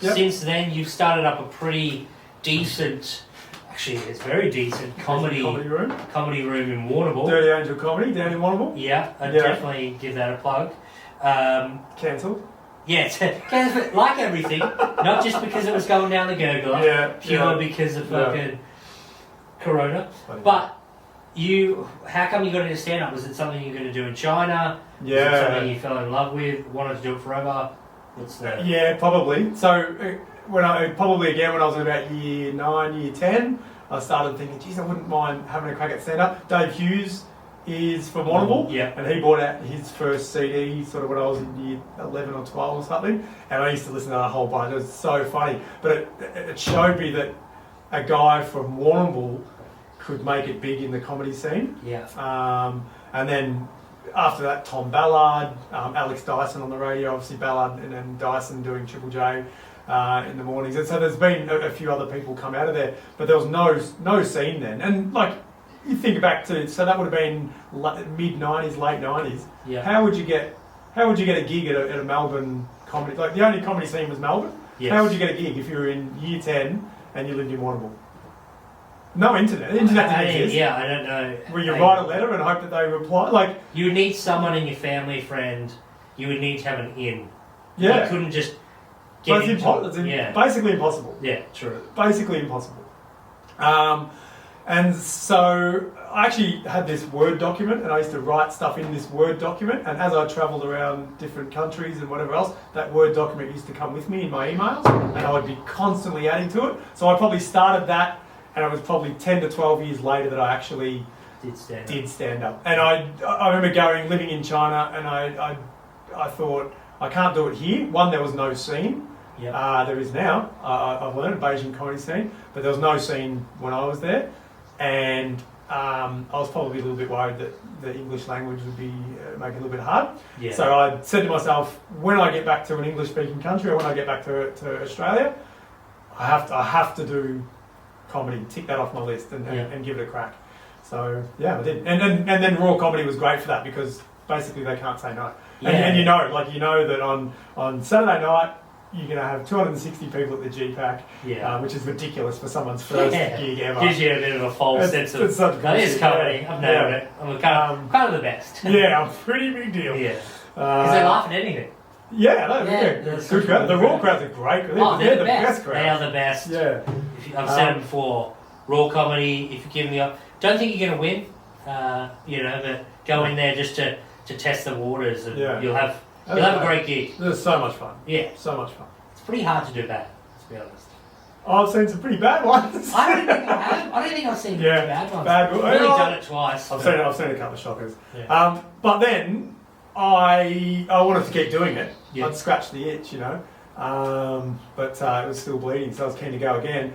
Since then, you've started up a pretty decent... Actually, it's very decent comedy room in Warrnambool. Dirty Angel Comedy down in Warrnambool. Yeah, I'd definitely give that a plug. Cancelled. Yeah, like everything, not just because it was going down the gurgler, pure because of fucking Corona. But how come you got into stand-up? Was it something you're going to do in China? Yeah. Was it something you fell in love with, wanted to do it forever? What's that? Yeah, probably. So when I was in about year 9, year 10, I started thinking, geez, I wouldn't mind having a crack at stand-up. Dave Hughes is from Warrnambool, and he bought out his first CD sort of when I was in year 11 or 12 or something, and I used to listen to that a whole bunch. It was so funny, but it showed me that a guy from Warrnambool could make it big in the comedy scene. And then after that, Tom Ballard, Alex Dyson on the radio, obviously Ballard, and then Dyson doing Triple J in the mornings. And so there's been a few other people come out of there, but there was no scene then. And like, you think back to, so that would have been mid-90s, late 90s. Yeah. How would you get a gig at a Melbourne comedy? Like, the only comedy scene was Melbourne. Yes. How would you get a gig if you were in year 10 and you lived in Warrnambool? No internet. The internet didn't exist. Yeah, I don't know. Will you write a letter and hope that they reply? Like, you would need someone in your family, friend. You would need to have an in. Yeah. You couldn't just get into it's basically impossible. Yeah, true. Basically impossible. And so I actually had this Word document, and I used to write stuff in this Word document, and as I travelled around different countries and whatever else, that Word document used to come with me in my emails, and I would be constantly adding to it. So I probably started that, and it was probably 10 to 12 years later that I actually did stand up. And I remember living in China, and I thought, I can't do it here. One, there was no scene. Yep. There is now. I've learned a Beijing comedy scene, but there was no scene when I was there. And I was probably a little bit worried that the English language would be make it a little bit hard. Yeah. So I said to myself, when I get back to an English-speaking country, or when I get back to Australia, I have to do comedy. Tick that off my list and give it a crack. So I did. And then raw comedy was great for that, because basically they can't say no. Yeah. And you know that on Saturday night, you're going to have 260 people at the GPAC, which is ridiculous for someone's first gig ever. Gives you a bit of a false sense of, that is comedy, I've nailed it. I'm kind of the best. Yeah, I'm a pretty big deal. Yeah. Because they laugh at anything. Good crowd. The raw crowds are great. They're the best crowd. They are the best. Yeah. I've said it before, raw comedy, if you give me up, don't think you're going to win, but go in there just to test the waters, and you'll have a great gig. It's so much fun. Yeah. So much fun. It's pretty hard to do bad, to be honest. I've seen some pretty bad ones. I don't think I have. I don't think I've seen bad ones. I've only done it twice. I've seen a couple of shockers. Yeah. But then I wanted to keep doing it. Yeah. I'd scratched the itch, but it was still bleeding, so I was keen to go again.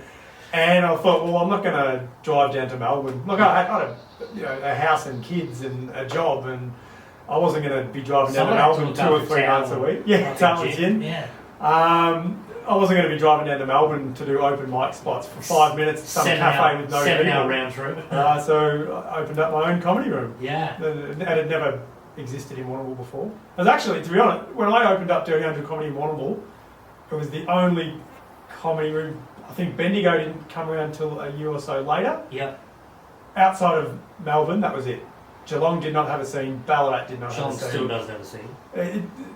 And I thought, well, I'm not going to drive down to Melbourne. Look, I had a house and kids and a job, and I wasn't going to be driving down to Melbourne 2 or 3 months a week. Yeah, Talmadge in. Yeah. I wasn't going to be driving down to Melbourne to do open mic spots for 5 minutes at some cafe with no 7-hour round trip. So I opened up my own comedy room. Yeah. And it had never existed in Warrnambool before. It was actually, to be honest, when I opened up Dirty Angel Comedy in Warrnambool, it was the only comedy room. I think Bendigo didn't come around until a year or so later. Yep. Outside of Melbourne, that was it. Geelong did not have a scene. Ballarat did not have a scene. Geelong still doesn't have a scene.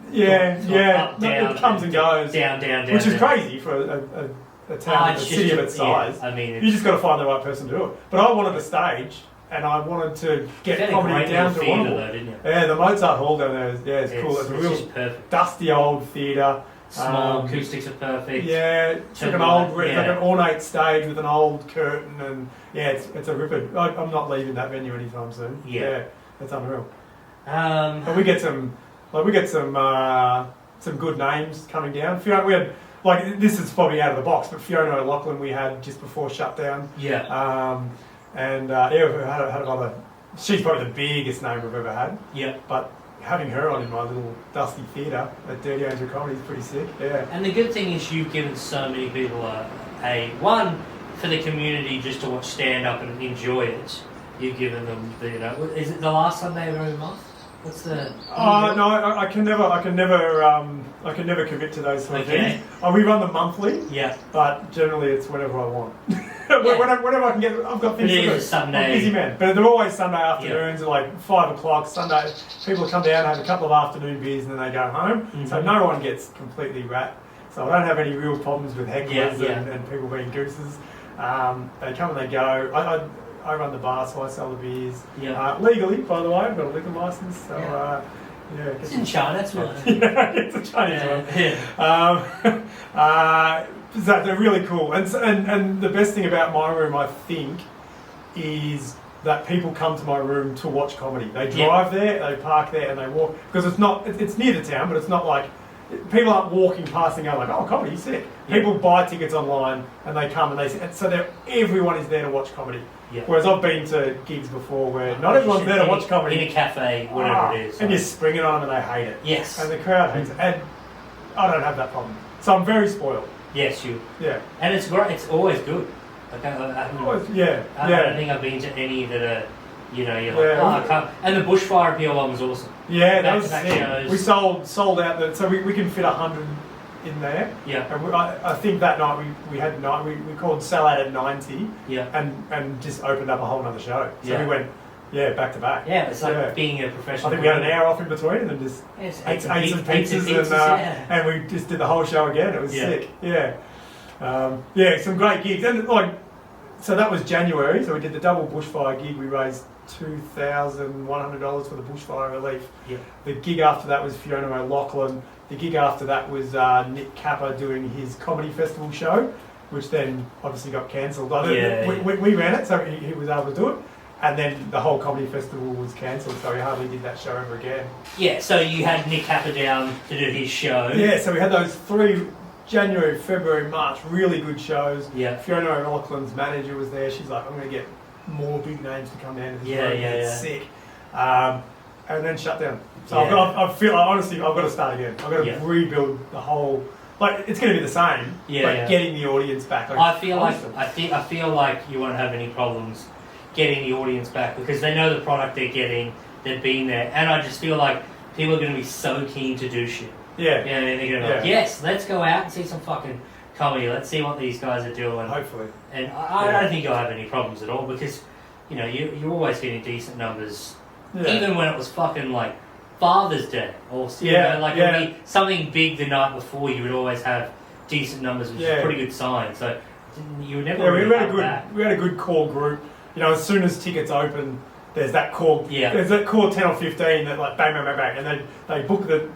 Up, down, it comes and goes. Down, which is crazy for a town, a city of its size. Yeah, I mean, you just got to find the right person to do it. But I wanted a stage, and I wanted to get comedy down to Warrnambool. Yeah, the Mozart Hall down there is cool. It's a real dusty old theatre. Small acoustics are perfect. Yeah, it's like an old, like an ornate stage with an old curtain, and it's a ripper. I'm not leaving that venue anytime soon. Yeah, it's unreal. But we get some good names coming down. Fiona, we had this is probably out of the box, but Fiona O'Loughlin we had just before shutdown. Yeah. We had another. She's probably the biggest name we've ever had. Yeah. But having her on in my little dusty theatre at Dirty Angel Comedy is pretty sick. Yeah. And the good thing is you've given so many people one for the community just to watch stand up and enjoy it. You've given them is it the last Sunday of every month? What's the? No, I can never commit to those sort of things. We run them monthly. Yeah. But generally, it's whenever I want. Whenever I can get, I've got things to do. Sunday. I'm a busy man, but they're always Sunday afternoons, at like 5 o'clock. Sunday, people come down, have a couple of afternoon beers, and then they go home. Mm-hmm. So no one gets completely wrapped. So I don't have any real problems with hecklers and people being gooses. They come and they go. I run the bar, so I sell the beers. Yeah. Legally, by the way, I've got a liquor license. So it's in China, that's right. It's a Chinese one. So they're really cool, and the best thing about my room, I think, is that people come to my room to watch comedy. They drive there, they park there, and they walk because it's near the town, but it's not like people aren't walking past and going like, "Oh, comedy's sick." People buy tickets online and they come and so everyone is there to watch comedy. Yeah. Whereas I've been to gigs before where not everyone's there to watch comedy. In a cafe, whatever it is. And you're springing on them and they hate it. Yes. And the crowd hates it. And I don't have that problem. So I'm very spoiled. Yes, you. Yeah. And it's great. It's always good. I don't think I've been to any that are, I can't. And the Bushfire Appeal one was awesome. Yeah, that was sick. We sold out so we can fit 100 in there. Yeah. And I think that night we called sell out at 90. Yeah. And just opened up a whole other show. So we went back to back. Yeah, it's like being a professional. I think we had an hour off in between and then just ate some pizzas and we just did the whole show again. It was sick. Yeah. Some great gigs. And so that was January, so we did the double bushfire gig. We raised $2,100 for the bushfire relief. Yep. The gig after that was Fiona O'Loughlin. The gig after that was Nick Capper doing his comedy festival show, which then obviously got cancelled. We ran it, so he was able to do it. And then the whole comedy festival was cancelled, so we hardly did that show ever again. Yeah, so you had Nick Capper down to do his show. Yeah, so we had those 3 January, February, March, really good shows. Yeah. Fiona O'Loughlin's manager was there. She's like, I'm going to get more big names to come down to this room. It's sick. And then shut down. So honestly, I've got to start again. I've got to rebuild the whole. It's going to be the same. Getting the audience back. I feel like you won't have any problems getting the audience back because they know the product they're getting. They've been there, and I just feel like people are going to be so keen to do shit. Yeah. Yeah, they're going to be like, yes, let's go out and see some fucking comedy. Let's see what these guys are doing. Hopefully. And I don't think you'll have any problems at all because, you're always getting decent numbers. Yeah. Even when it was fucking like Father's Day or something big the night before, you would always have decent numbers, which is a pretty good sign. So you would never we had a good core group. As soon as tickets open, there's that core. Yeah. There's that core 10 or 15 that bang, bang, bang, bang, and they book the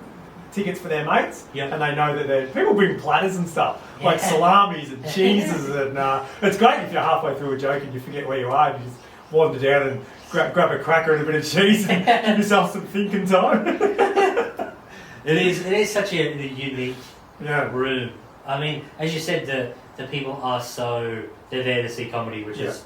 tickets for their mates, and they know that people bring platters and stuff, like salamis and cheeses, and it's great if you're halfway through a joke and you forget where you are, you just wander down and grab a cracker and a bit of cheese and give yourself some thinking time. It is such a unique room. I mean, as you said, the people are they're there to see comedy, which is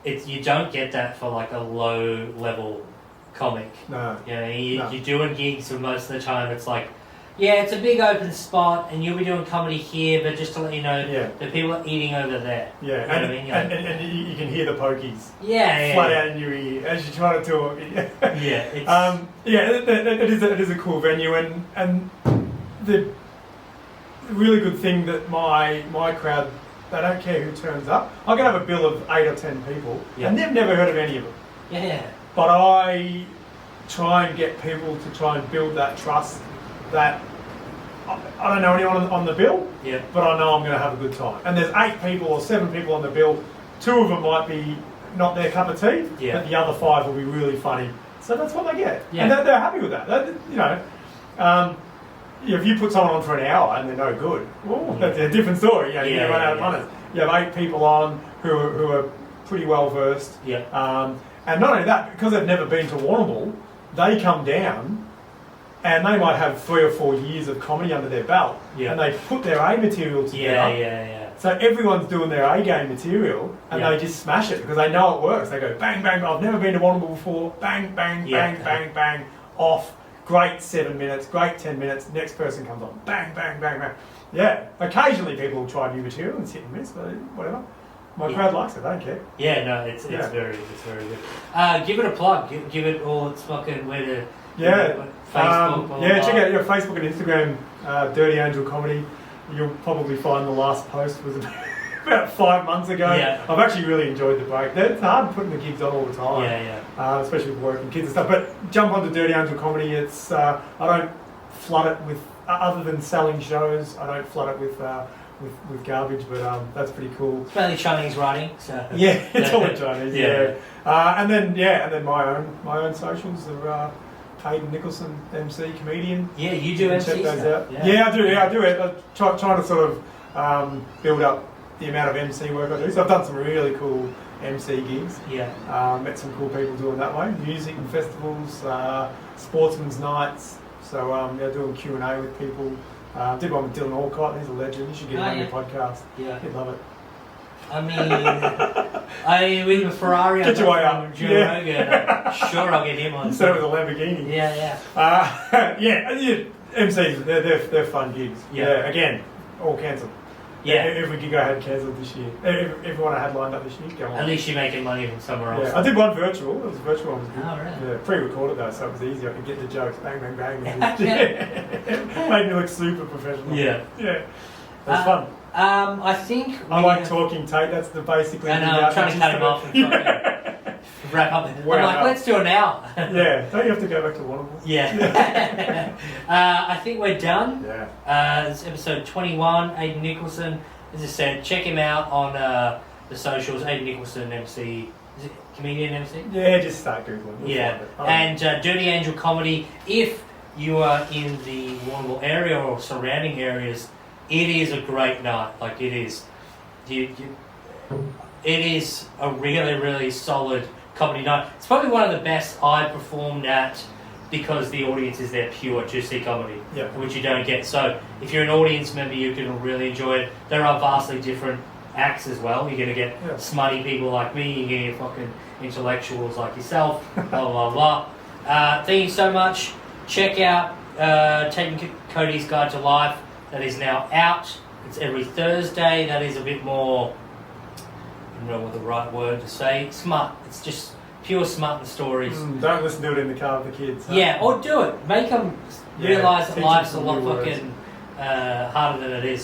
you don't get that for like a low level comic. No. You're doing gigs, and most of the time it's like Yeah, it's a big open spot, and you'll be doing comedy here, but just to let you know, the people are eating over there. Yeah, you know what I mean? And you can hear the pokies. Yeah, flat out in your ear as you're trying to talk. Yeah, it is a cool venue, and the really good thing that my crowd, they don't care who turns up. I can have a bill of 8 or 10 people, and they've never heard of any of them. Yeah. But I try and get people to try and build that trust that I don't know anyone on the bill, but I know I'm going to have a good time. And there's 8 people or 7 people on the bill. 2 of them might be not their cup of tea, but the other 5 will be really funny. So that's what they get, and they're happy with that. If you put someone on for an hour and they're no good, that's a different story. You run out of money. You have 8 people on who are pretty well versed. And not only that, because they've never been to Warrnambool, they come down and they might have 3 or 4 years of comedy under their belt, and they put their A material together. So everyone's doing their A game material, and they just smash it because they know it works. They go bang, bang. I've never been to Warrnambool before. Bang, bang, bang, bang, bang. Off. Great 7 minutes. Great 10 minutes. Next person comes on. Bang, bang, bang, bang. Yeah. Occasionally people will try new material and it's hit and miss, but whatever. My crowd likes it. They don't care. Yeah, no, it's very good. Give it a plug. Give it all. It's fucking where to. Facebook. Check out Facebook and Instagram. Dirty Angel Comedy. You'll probably find the last post was about 5 months ago. I've actually really enjoyed the break. It's hard putting the gigs on all the time. Especially with work and kids and stuff. But jump onto Dirty Angel Comedy. It's I don't flood it with other than selling shows. I don't flood it with garbage, but that's pretty cool. It's mainly Chinese writing, so it's all Chinese. And then my own socials are Aidan Nicolson, MC, comedian. Yeah, you do MC check those stuff. out. I do it. I'm trying to sort of build up the amount of MC work I do. So I've done some really cool MC gigs. Met some cool people doing that way. Music and festivals, sportsman's nights. So doing Q&A with people. Did one with Dylan Alcott. He's a legend. You should get him on your podcast. He'd love it. I mean, with a Ferrari, get your way up. Joe Rogan. Sure, I'll get him on. Instead of a Lamborghini. MCs, they're fun gigs. Again, all cancelled. Every gig I had cancelled this year. Everyone I had lined up this year, go on. At least you're making money from somewhere else. I did one virtual. It was a virtual one. Was good. Oh, really? Pre-recorded though, so it was easy. I could get the jokes, bang, bang, bang. Made me look super professional. It was fun. I think I like talking, Tait. That's the basically. I know. I'm trying to cut him off and wrap up. I'm like, let's do it now. Don't you have to go back to Warrnambool? I think we're done. It's episode 21. Aidan Nicolson. As I said, check him out on the socials. Aidan Nicolson, MC. Is it comedian MC? Just start googling. And Dirty Angel Comedy. If you are in the Warrnambool area or surrounding areas, it is a great night. Like it is, it is a really, really solid comedy night. It's probably one of the best I performed at because the audience is there pure juicy comedy, which you don't get. So if you're an audience member, you can really enjoy it. There are vastly different acts as well. You're going to get smutty people like me. You're going to get fucking intellectuals like yourself. Blah blah blah. Thank you so much. Check out Tait and Cody's Guide to Life. That is now out. It's every Thursday. That is a bit more, I don't know what the right word to say, smut. It's just pure smut and stories. Don't listen to it in the car with the kids. Huh? Or do it. Make them realise that life's a lot fucking harder than it is.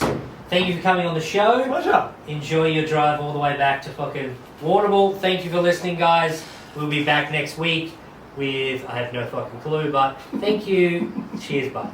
Thank you for coming on the show. Pleasure. Enjoy your drive all the way back to fucking Warrnambool. Thank you for listening, guys. We'll be back next week with, I have no fucking clue, but thank you. Cheers, bye.